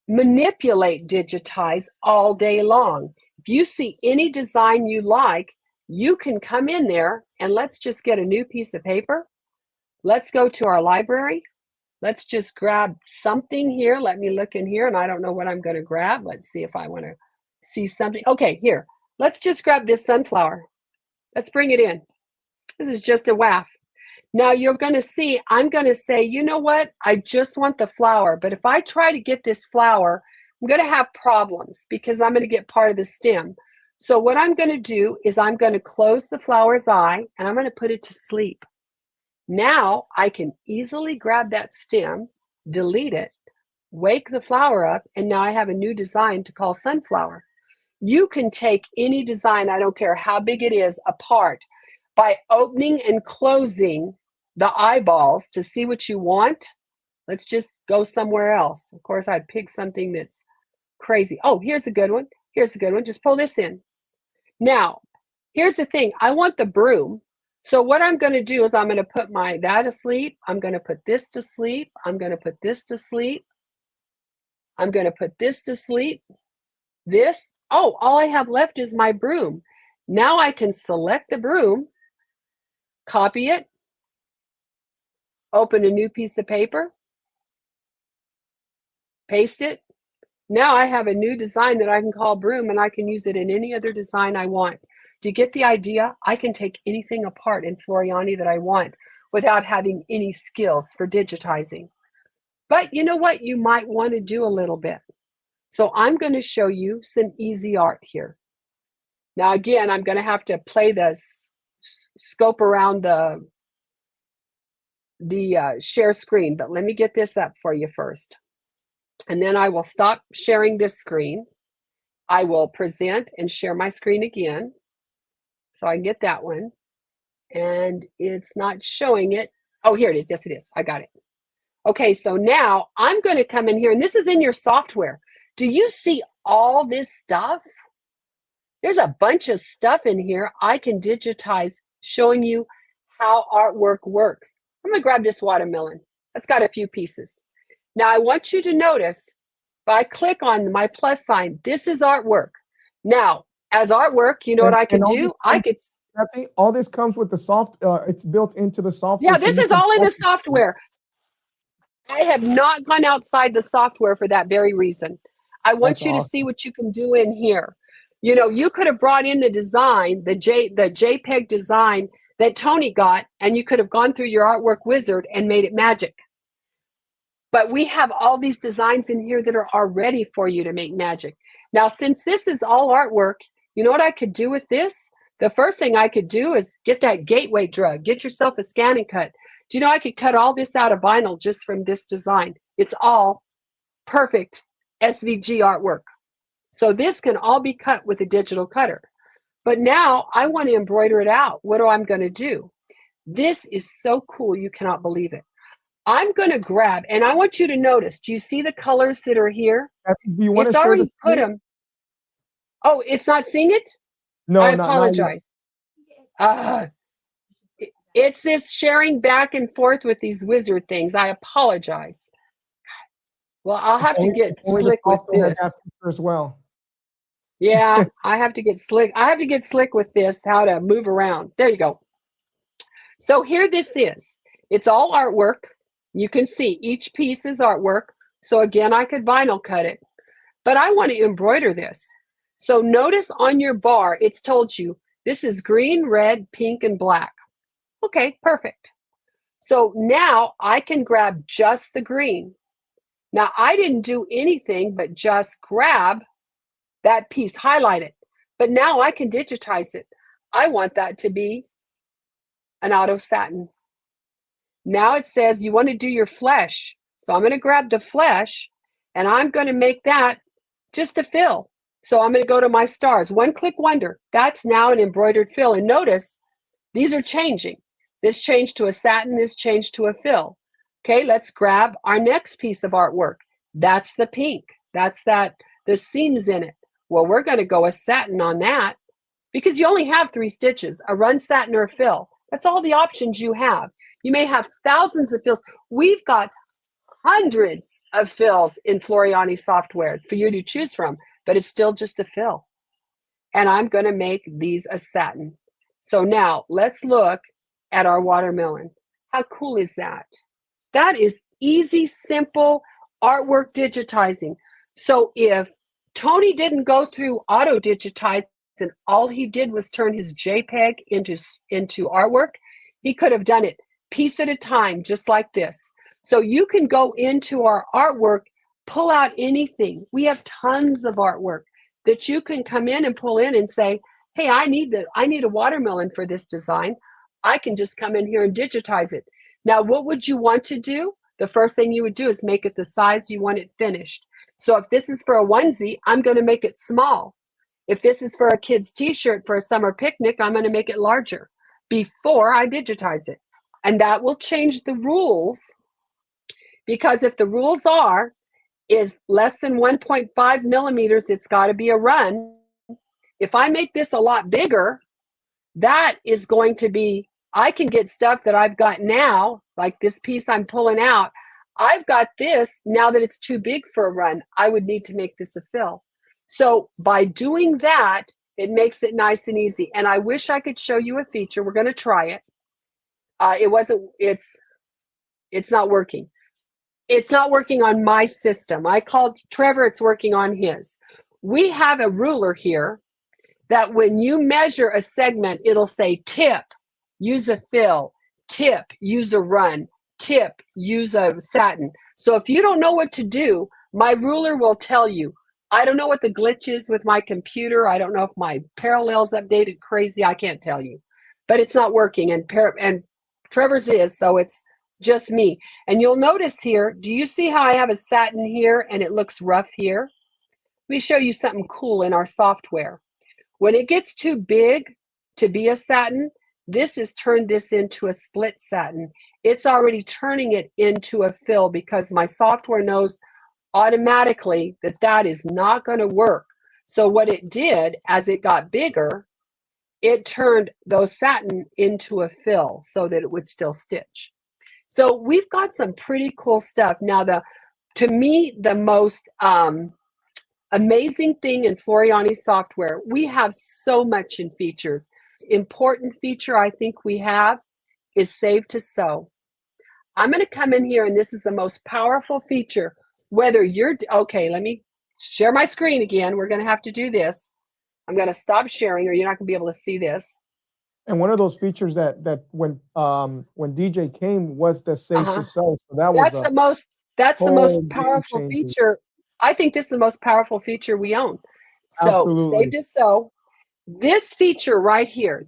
manipulate digitize all day long. If you see any design you like, you can come in there and let's just get a new piece of paper. Let's go to our library. Let's just grab something here. Let me look in here, and I don't know what I'm going to grab. Let's see if I want to see something. Okay, here. Let's just grab this sunflower. Let's bring it in. This is just a waff. Now you're going to see, I'm going to say, you know what? I just want the flower. But if I try to get this flower, I'm going to have problems because I'm going to get part of the stem. So what I'm going to do is I'm going to close the flower's eye and I'm going to put it to sleep. Now I can easily grab that stem, delete it, wake the flower up, and now I have a new design to call sunflower. You can take any design, I don't care how big it is, apart by opening and closing the eyeballs to see what you want. Let's just go somewhere else. Of course, I'd pick something that's crazy. Oh, here's a good one. Here's a good one. Just pull this in. Now, here's the thing. I want the broom. So what I'm going to do is I'm going to put that to sleep. I'm going to put this to sleep. I'm going to put this to sleep. I'm going to put this to sleep. This. Oh, all I have left is my broom. Now I can select the broom, copy it, open a new piece of paper, paste it. Now I have a new design that I can call broom, and I can use it in any other design I want. Do you get the idea? I can take anything apart in Floriani that I want without having any skills for digitizing. But you know what? You might want to do a little bit. So I'm going to show you some easy art here. Now, again, I'm going to have to play the scope around the share screen, but let me get this up for you first. And then I will stop sharing this screen. I will present and share my screen again. So I get that one. And it's not showing it. Oh, here it is. Yes, it is. I got it. Okay, so now I'm going to come in here, and this is in your software. Do you see all this stuff? There's a bunch of stuff in here I can digitize, showing you how artwork works. I'm going to grab this watermelon. It's got a few pieces. Now, I want you to notice, if I click on my plus sign, this is artwork. Now, as artwork, you know what I could do? All this comes with the it's built into the software. Yeah, this is all in the software. I have not gone outside the software for that very reason. I want you to see what you can do in here. You know, you could have brought in the design, the JPEG design that Tony got, and you could have gone through your artwork wizard and made it magic. But we have all these designs in here that are ready for you to make magic. Now, since this is all artwork, you know what I could do with this? The first thing I could do is get that gateway drug, get yourself a scan and cut. Do you know I could cut all this out of vinyl just from this design? It's all perfect SVG artwork. So this can all be cut with a digital cutter. But now I want to embroider it out. What am I going to do? This is so cool, you cannot believe it. I'm going to grab, and I want you to notice, do you see the colors that are here? Do you want it's to already put them. Oh, it's not seeing it? No, I apologize. It's this sharing back and forth with these wizard things. I apologize. Well, I'll have to get slick with this as well. Yeah, I have to get slick. I have to get slick with this, how to move around. There you go. So here this is. It's all artwork. You can see each piece is artwork. So again, I could vinyl cut it. But I want to embroider this. So notice on your bar, it's told you this is green, red, pink, and black. Okay, perfect. So now I can grab just the green. Now I didn't do anything but just grab that piece, highlight it. But now I can digitize it. I want that to be an auto satin. Now it says you want to do your flesh. So I'm going to grab the flesh and I'm going to make that just a fill. So I'm going to go to my stars. One click wonder. That's now an embroidered fill. And notice these are changing. This changed to a satin, this changed to a fill. Okay, let's grab our next piece of artwork. That's the pink. That's the seams in it. Well, we're going to go a satin on that because you only have 3 stitches, a run satin or a fill. That's all the options you have. You may have thousands of fills. We've got hundreds of fills in Floriani software for you to choose from, but it's still just a fill. And I'm going to make these a satin. So now let's look at our watermelon. How cool is that? That is easy, simple artwork digitizing. So if Tony didn't go through auto digitize and all he did was turn his JPEG into artwork, he could have done it piece at a time, just like this. So you can go into our artwork, pull out anything. We have tons of artwork that you can come in and pull in and say, hey, I need a watermelon for this design. I can just come in here and digitize it. Now, what would you want to do? The first thing you would do is make it the size you want it finished. So if this is for a onesie, I'm going to make it small. If this is for a kid's t-shirt for a summer picnic, I'm going to make it larger before I digitize it. And that will change the rules, because if the rules is less than 1.5 millimeters, it's got to be a run. If I make this a lot bigger, that is going to be, I can get stuff that I've got now, like this piece I'm pulling out. I've got this, now that it's too big for a run, I would need to make this a fill. So by doing that, it makes it nice and easy. And I wish I could show you a feature. We're going to try it. It's not working. It's not working on my system. I called Trevor, it's working on his. We have a ruler here that when you measure a segment, it'll say tip, use a fill, tip, use a run, tip, use a satin. So if you don't know what to do, my ruler will tell you. I don't know what the glitch is with my computer. I don't know if my parallel's updated crazy. I can't tell you. But it's not working, and Trevor's is, so it's just me. And you'll notice here, do you see how I have a satin here and it looks rough here? Let me show you something cool in our software. When it gets too big to be a satin, this has turned this into a split satin. It's already turning it into a fill because my software knows automatically that that is not going to work. So what it did, as it got bigger, it turned those satin into a fill so that it would still stitch. So we've got some pretty cool stuff. Now, to me, the most amazing thing in Floriani software, we have so much in features. Important feature I think we have is Save to Sew. I'm going to come in here, and this is the most powerful feature. Whether you're, okay, let me share my screen again. We're going to have to do this. I'm going to stop sharing or you're not going to be able to see this. And one of those features that when DJ came was the Save to Sew. So that's the most powerful feature. I think this is the most powerful feature we own. So absolutely. Save to Sew. This feature right here.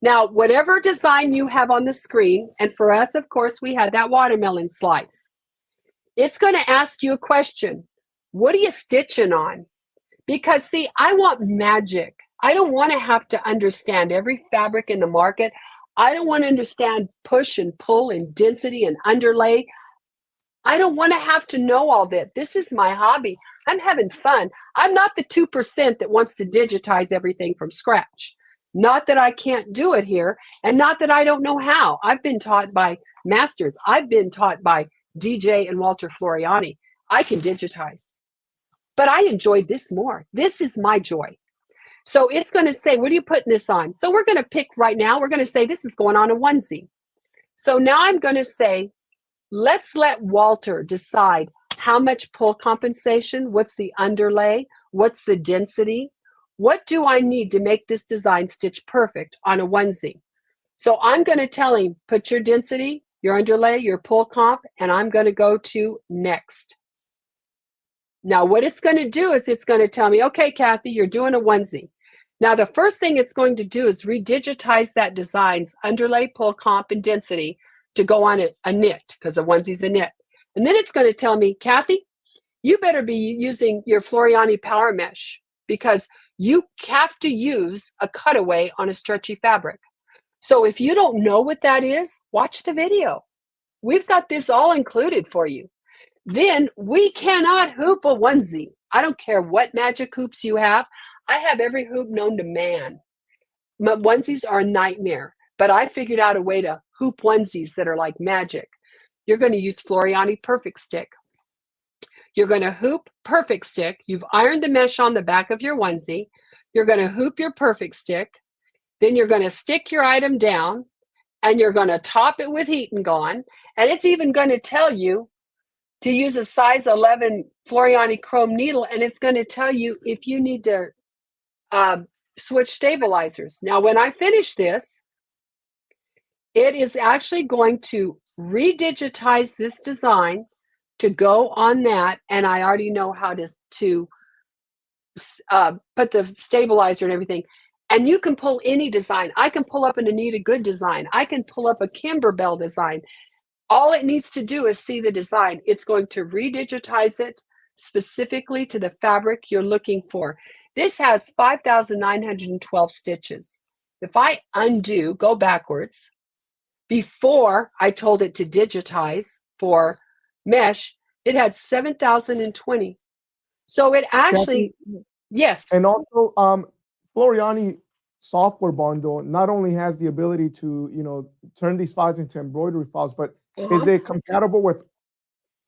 Now, whatever design you have on the screen, and for us, of course, we had that watermelon slice. It's going to ask you a question. What are you stitching on? Because, see, I want magic. I don't want to have to understand every fabric in the market. I don't want to understand push and pull and density and underlay. I don't want to have to know all that. This is my hobby. I'm having fun. I'm not the 2% that wants to digitize everything from scratch. Not that I can't do it here, and not that I don't know how. I've been taught by masters. I've been taught by DJ and Walter Floriani. I can digitize. But I enjoyed this more. This is my joy. So it's going to say, what are you putting this on? So we're going to pick right now. We're going to say this is going on a onesie. So now I'm going to say, let's let Walter decide how much pull compensation, what's the underlay, what's the density, what do I need to make this design stitch perfect on a onesie? So I'm going to tell him, put your density, your underlay, your pull comp, and I'm going to go to next. Now what it's going to do is it's going to tell me, okay, Kathi, you're doing a onesie. Now, the first thing it's going to do is redigitize that design's underlay, pull, comp, and density to go on a knit, because a onesie's a knit. And then it's going to tell me, Kathy, you better be using your Floriani power mesh, because you have to use a cutaway on a stretchy fabric. So if you don't know what that is, watch the video. We've got this all included for you. Then we cannot hoop a onesie. I don't care what magic hoops you have. I have every hoop known to man. My onesies are a nightmare, but I figured out a way to hoop onesies that are like magic. You're going to use Floriani Perfect Stick. You're going to hoop Perfect Stick. You've ironed the mesh on the back of your onesie. You're going to hoop your Perfect Stick. Then you're going to stick your item down, and you're going to top it with Heat and Gone. And it's even going to tell you to use a size 11 Floriani chrome needle, and it's going to tell you if you need to switch stabilizers. Now, when I finish this, it is actually going to redigitize this design to go on that, and I already know how to put the stabilizer and everything. And you can pull any design. I can pull up an Anita Good design. I can pull up a Kimberbell design. All it needs to do is see the design. It's going to redigitize it specifically to the fabric you're looking for. This has 5,912 stitches. If I undo, go backwards, before I told it to digitize for mesh, it had 7,020. So it actually, yes. And also, Floriani software bundle not only has the ability to, you know, turn these files into embroidery files, but is it compatible with,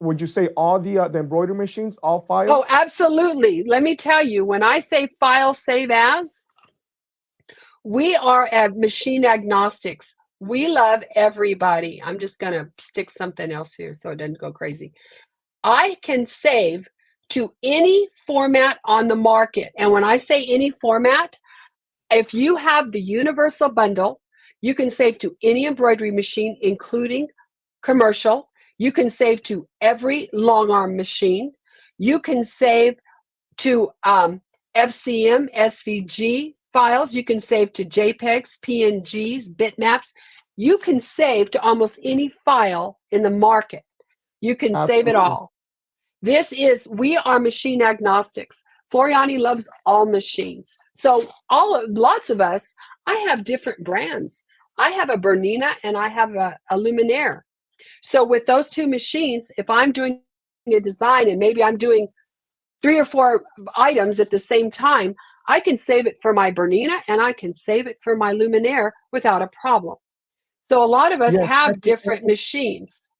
would you say, all the embroidery machines, all files? Oh, absolutely. Let me tell you, when I say file save as, we are at machine agnostics. We love everybody. I'm just going to stick something else here so it doesn't go crazy. I can save to any format on the market. And when I say any format, if you have the universal bundle, you can save to any embroidery machine, including commercial. You can save to every long arm machine. You can save to FCM, SVG files. You can save to JPEGs, PNGs, bitmaps. You can save to almost any file in the market. You can save it all. We are machine agnostics. Floriani loves all machines. So lots of us, I have different brands. I have a Bernina and I have a Luminaire. So with those two machines, if I'm doing a design and maybe I'm doing 3 or 4 items at the same time, I can save it for my Bernina and I can save it for my Luminaire without a problem. So a lot of us have different machines.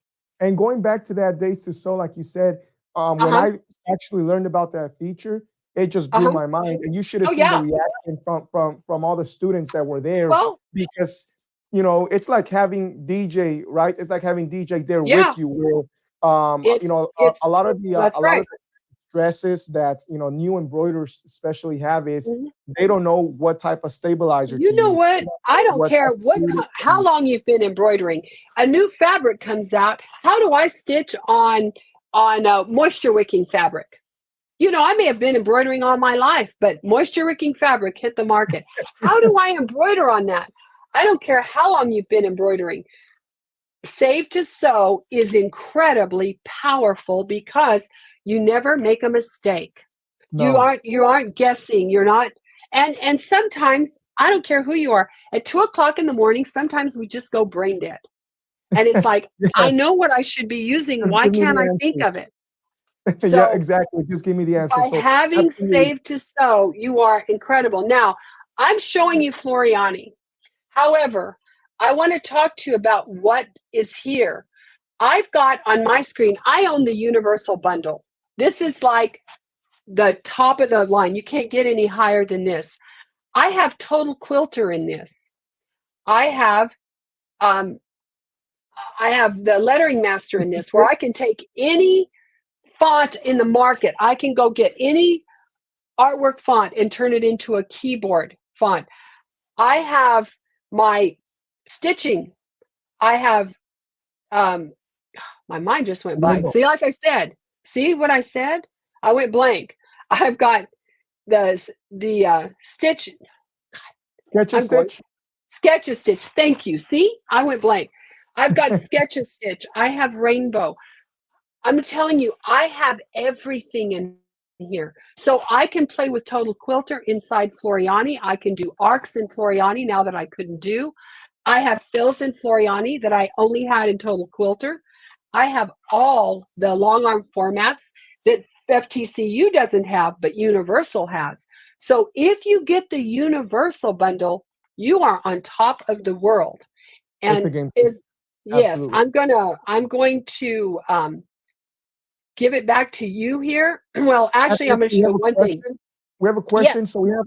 And going back to that Days to Sew, like you said, when I actually learned about that feature, it just blew my mind. And you should have seen the reaction from all the students that were there, because, you know, it's like having DJ, right? It's like having DJ there with you. Where, you know, a lot of the stresses that, you know, new embroiderers especially have is they don't know what type of stabilizer. You know what? I don't care how long you've been embroidering. A new fabric comes out. How do I stitch on moisture wicking fabric? You know, I may have been embroidering all my life, but moisture wicking fabric hit the market. How do I embroider on that? I don't care how long you've been embroidering. Save to Sew is incredibly powerful because you never make a mistake. No. You aren't guessing. You're not. And sometimes, I don't care who you are, at 2:00 in the morning, sometimes we just go brain dead. And it's like, I know what I should be using. Why can't I think of it? So yeah, exactly. Just give me the answer. By having Save to Sew, you are incredible. Now, I'm showing you Floriani. However, I want to talk to you about what is here. I've got on my screen, I own the Universal Bundle. This is like the top of the line. You can't get any higher than this. I have Total Quilter in this. I have the Lettering Master in this, where I can take any font in the market. I can go get any artwork font and turn it into a keyboard font. I have my stitching. I have my mind just went blank. See, like I said, see what I said? I went blank. I've got the stitch. Sketch-a-Stitch? Sketch-a-Stitch. Thank you. See, I went blank. I've got Sketch-a-Stitch. I have Rainbow. I'm telling you, I have everything in here. So I can play with Total Quilter inside Floriani. I can do arcs in Floriani now that I couldn't do. I have fills in Floriani that I only had in Total Quilter. I have all the long arm formats that FTCU doesn't have, but Universal has. So if you get the Universal bundle, you are on top of the world. It's a And game. yes, Absolutely. I'm going to give it back to you here. Well, actually, I'm going to show one thing. We have a question. Yes. So we have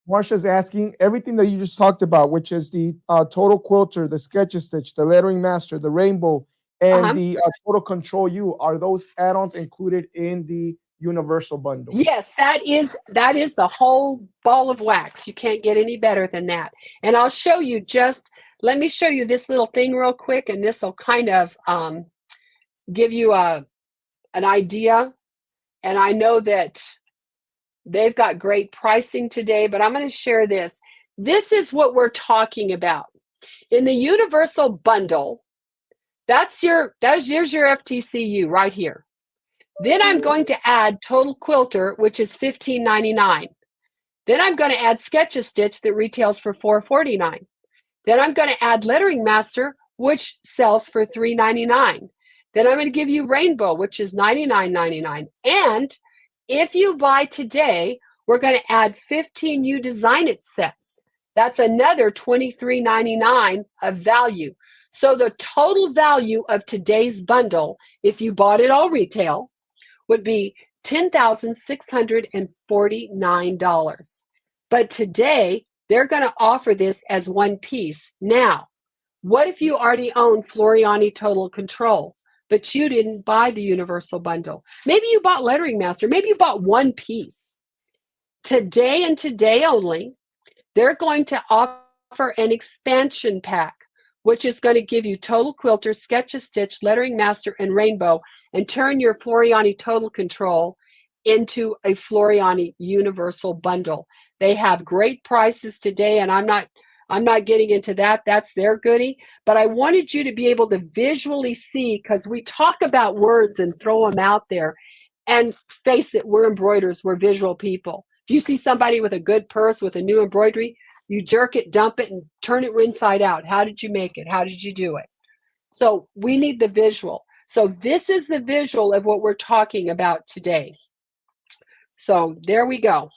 Marsha's asking everything that you just talked about, which is the Total Quilter, the Sketch-a-Stitch, the Lettering Master, the Rainbow, and the Total Control U. Are those add-ons included in the Universal bundle? Yes, that is the whole ball of wax. You can't get any better than that. And I'll show you let me show you this little thing real quick, and this will kind of give you an idea. And I know that they've got great pricing today, but I'm going to share this. This is what we're talking about. In the Universal bundle, there's your FTCU right here. Then I'm going to add Total Quilter, which is $15.99. Then I'm going to add Sketch-a-Stitch that retails for $4.49. Then I'm going to add Lettering Master, which sells for $3.99. Then I'm going to give you Rainbow, which is $99.99. And if you buy today, we're going to add 15 You Design It sets. That's another $23.99 of value. So the total value of today's bundle, if you bought it all retail, would be $10,649. But today, they're going to offer this as one piece. Now, what if you already own Floriani Total Control, but you didn't buy the Universal bundle? Maybe you bought Lettering Master. Maybe you bought one piece. Today and today only, they're going to offer an expansion pack, which is going to give you Total Quilter, Sketch-a-Stitch, Lettering Master, and Rainbow, and turn your Floriani Total Control into a Floriani Universal bundle. They have great prices today, and I'm not getting into that. That's their goodie. But I wanted you to be able to visually see, because we talk about words and throw them out there. And face it, we're embroiders, we're visual people. If you see somebody with a good purse with a new embroidery, you jerk it, dump it, and turn it inside out. How did you make it? How did you do it? So we need the visual. So this is the visual of what we're talking about today. So there we go.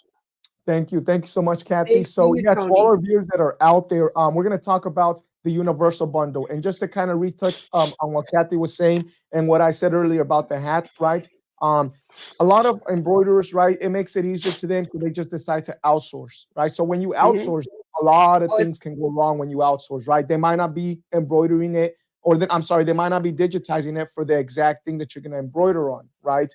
Thank you. Thank you so much, Kathy. So yeah, to all our viewers that are out there, we're going to talk about the Universal bundle. And just to kind of retouch on what Kathy was saying and what I said earlier about the hat, right? A lot of embroiderers, right, it makes it easier to them because they just decide to outsource, right? So when you outsource, a lot of things can go wrong when you outsource, right? They might not be embroidering it, or they might not be digitizing it for the exact thing that you're going to embroider on, right?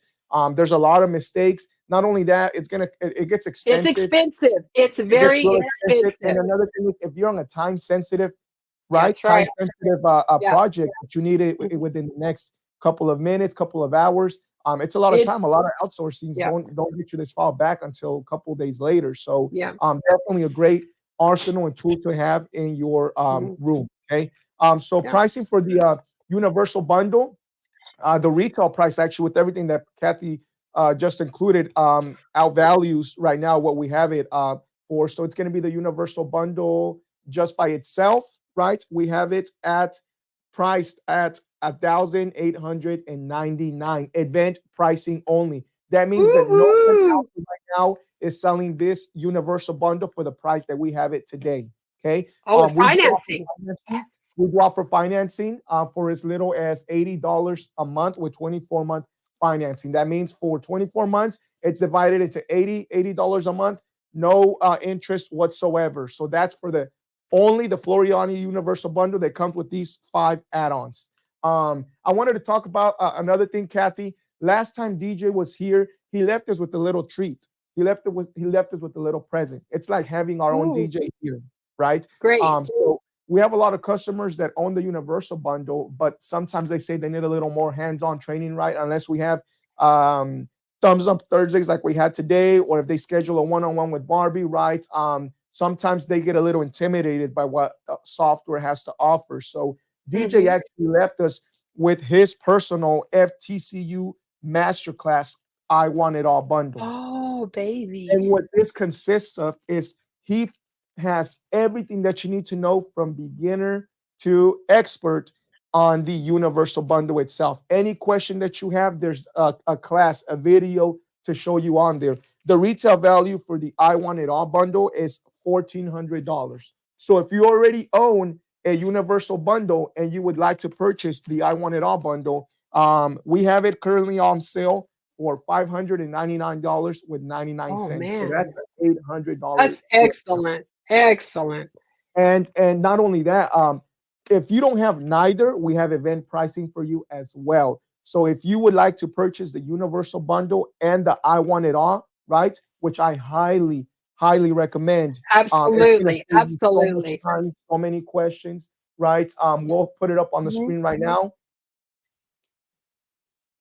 There's a lot of mistakes. Not only that, it gets expensive. It's expensive. It's very expensive. And another thing is, if you're on a time-sensitive, time-sensitive project that you need it within the next couple of minutes, couple of hours, it's a lot of time. A lot of outsourcings don't get you this file back until a couple of days later. So definitely a great arsenal and tool to have in your room. Okay. So pricing for the Universal bundle, the retail price actually with everything that Kathy just included outvalues right now what we have it for. So it's going to be the Universal bundle just by itself, right? We have it priced at $1,899 event pricing only. That means that no one else right now is selling this Universal bundle for the price that we have it today. Okay. Financing. We do offer financing for as little as $80 a month with 24-month financing. That means for 24 months, it's divided into $80 a month, no interest whatsoever. So that's for only the Floriani Universal bundle that comes with these 5 add-ons. I wanted to talk about another thing, Kathy. Last time DJ was here, he left us with a little treat. He left us with a little present. It's like having our own DJ here, right? Great. So we have a lot of customers that own the Universal bundle, but sometimes they say they need a little more hands-on training, right? Unless we have thumbs up Thursdays like we had today, or if they schedule a one-on-one with Barbie, right? sometimes they get a little intimidated by what software has to offer. So DJ actually left us with his personal FTCU Masterclass I Want It All bundle. Oh, baby. And what this consists of is he has everything that you need to know from beginner to expert on the universal bundle itself. Any question that you have, there's a class, a video to show you on there. The retail value for the I Want It All bundle is $1,400. So if you already own a universal bundle and you would like to purchase the I Want It All bundle, we have it currently on sale for $599 with 99 cents. So that's an $800. That's excellent. Excellent. And not only that, if you don't have neither, we have event pricing for you as well. So if you would like to purchase the universal bundle and the I Want It All, right, which I highly recommend. Absolutely. Absolutely. So many questions, right? We'll put it up on the screen right now.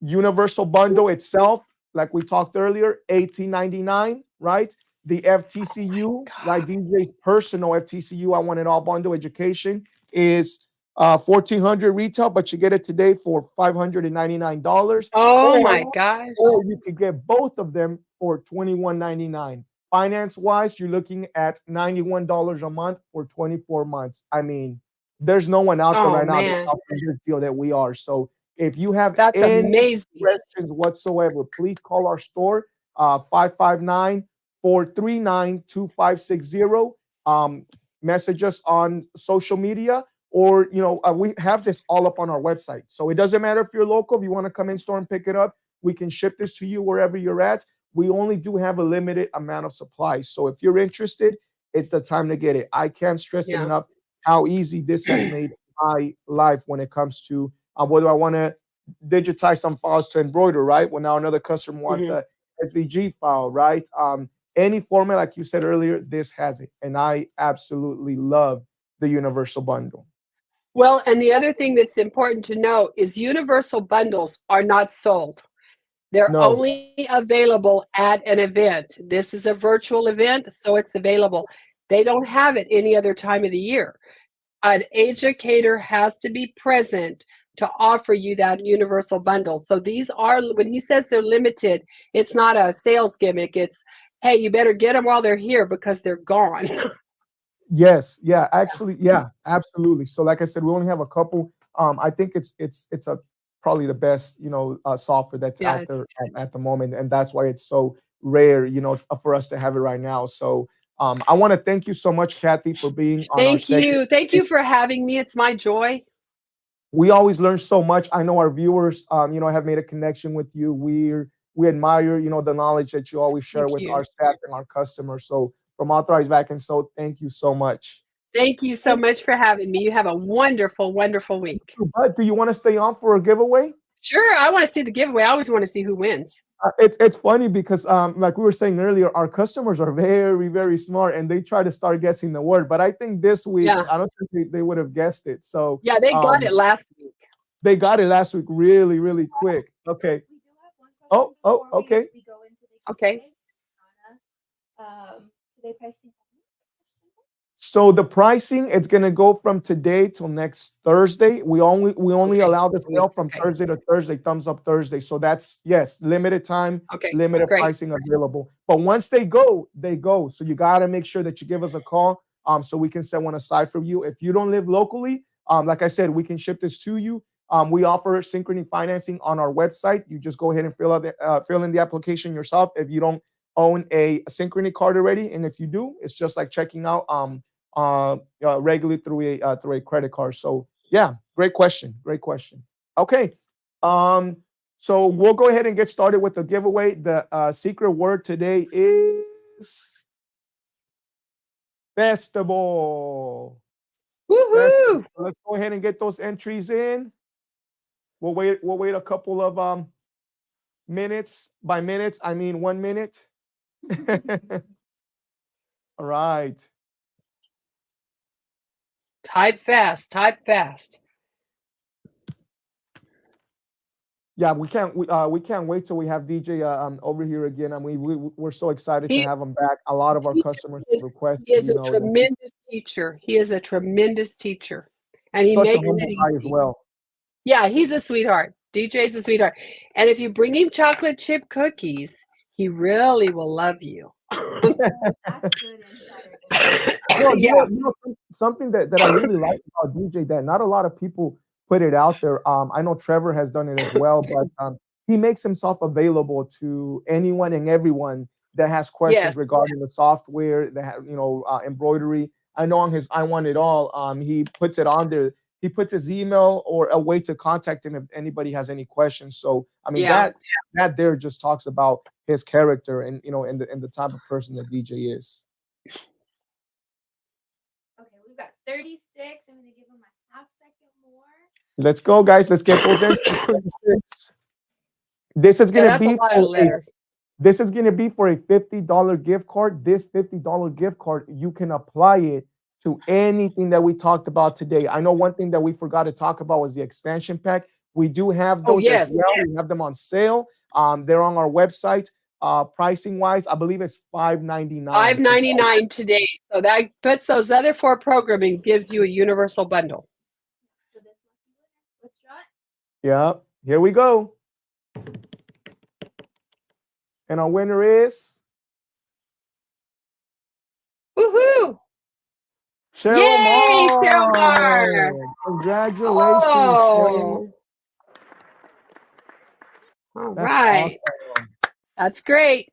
Universal bundle itself, like we talked earlier, $18.99, right? The FTCU, right? DJ's personal FTCU, I Want It All bundle education is $1,400 retail, but you get it today for $599. Oh my gosh. Or you could get both of them for $21.99. Finance wise, you're looking at $91 a month for 24 months. I mean, there's no one out there right now that's offering this deal that we are. So if you have any questions whatsoever, please call our store, 559-439-2560. Message us on social media, or we have this all up on our website. So it doesn't matter if you're local. If you want to come in store and pick it up, we can ship this to you wherever you're at. We only do have a limited amount of supplies. So if you're interested, it's the time to get it. I can't stress enough how easy this has made my life when it comes to whether I want to digitize some files to embroider, right? Well, now another customer wants a SVG file, right? Any format, like you said earlier, this has it. And I absolutely love the universal bundle. Well, and the other thing that's important to know is universal bundles are not sold. They're only available at an event. This is a virtual event, so it's available. They don't have it any other time of the year. An educator has to be present to offer you that universal bundle. So these are, when he says they're limited, it's not a sales gimmick. It's, hey, you better get them while they're here because they're gone. Yes, yeah, actually, yeah, absolutely. So like I said, we only have a couple. I think it's probably the best, software that's out there at the moment, and that's why it's so rare, for us to have it right now. So I want to thank you so much, Kathi, for being on our segment. Thank you for having me. It's my joy. We always learn so much. I know our viewers, have made a connection with you. We admire, the knowledge that you always share with our staff and our customers. So from Authorized Back and So, thank you so much. Thank you so much for having me. You have a wonderful, wonderful week. But do you want to stay on for a giveaway? Sure, I want to see the giveaway. I always want to see who wins. It's funny because like we were saying earlier, our customers are very, very smart and they try to start guessing the word. But I think this week, I don't think they would have guessed it. So yeah, they got it last week. They got it last week really, really quick. Okay. Oh, okay. Okay. So the pricing, it's gonna go from today till next Thursday. We only allow the sale from Thursday to Thursday, thumbs up Thursday. So that's limited time, limited pricing available. But once they go, they go. So you gotta make sure that you give us a call so we can set one aside for you. If you don't live locally, like I said, we can ship this to you. We offer synchrony financing on our website. You just go ahead and fill in the application yourself if you don't own a synchrony card already. And if you do, it's just like checking out regularly through a credit card. So yeah, great question. Okay. So we'll go ahead and get started with the giveaway. The secret word today is festival. Woohoo! So let's go ahead and get those entries in. We'll wait a couple of minutes. By minutes, I mean 1 minute. All right. Type fast. Yeah, we can't wait till we have DJ over here again. I mean, we're so excited to He, have him back. A lot of our he customers is, requested, he is you a know, that tremendous teacher. He is a tremendous teacher, and he such a makes humble it guy as easy. well. Yeah, he's a sweetheart. DJ's a sweetheart. And if you bring him chocolate chip cookies, he really will love you. That's good insider. Well, Yeah. something that I really like about DJ that not a lot of people put it out there. I know Trevor has done it as well, but he makes himself available to anyone and everyone that has questions Yes. regarding the software, embroidery. I know on his I Want It All, he puts it on there. He puts his email or a way to contact him if anybody has any questions. So I mean Yeah. that there just talks about his character and and the type of person that DJ is. Okay, we've got 36. I'm going to give him a half second more. Let's go, guys. Let's get those entries. This is Yeah, gonna that's a be lot of letters. this is gonna be for a $50 gift card. This $50 gift card, you can apply it to anything that we talked about today. I know one thing that we forgot to talk about was the expansion pack. We do have Oh, those yes. as well. We have them on sale. They're on our website. Pricing wise, I believe it's $5.99. $5.99 today. So that puts those other 4 programming, gives you a universal bundle. So this lucky winner, let's draw it. Yeah, here we go. And our winner is Woohoo! Cheryl Yay, Moore. Cheryl Moore. Congratulations, Cheryl. Oh, all That's right. awesome. That's great.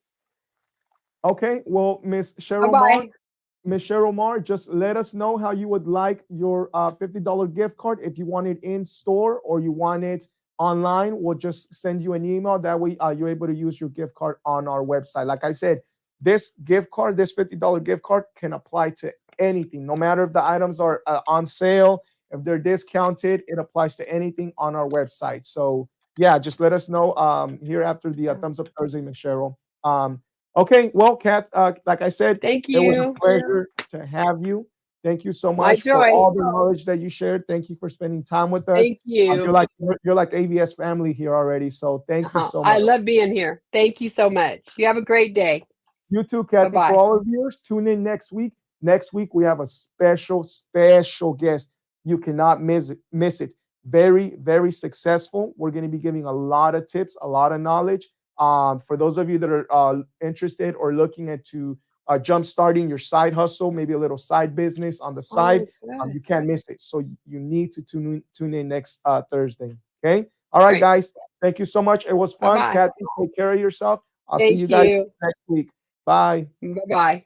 Okay, well, Miss Cheryl Bye-bye. Moore, Miss Cheryl Moore, just let us know how you would like your $50 gift card. If you want it in store or you want it online, we'll just send you an email. That way you're able to use your gift card on our website. Like I said, this gift card, this $50 gift card can apply to anything, no matter if the items are on sale, if they're discounted, it applies to anything on our website. So yeah, just let us know here after the Thumbs Up Thursday, Miss Cheryl. Okay, well, Kat, like I said, Thank it was a you. pleasure to have you. Thank you so My much for joy. all the knowledge that you shared. Thank you for spending time with us. Thank you. You're like ABS family here already. So thank you so much. I love being here. Thank you so much. You have a great day. You too, Kathy. Bye-bye. For all our viewers, tune in next week. Next week we have a special guest. You cannot miss it. Very, very successful. We're going to be giving a lot of tips, a lot of knowledge. For those of you that are interested or looking into jump-starting your side hustle, maybe a little side business on the side, you can't miss it. So you need to tune in next Thursday. Okay. All right, guys. Thank you so much. It was fun. Bye-bye. Kathy, take care of yourself. I'll see Thank you guys you. next week. Bye. Bye-bye.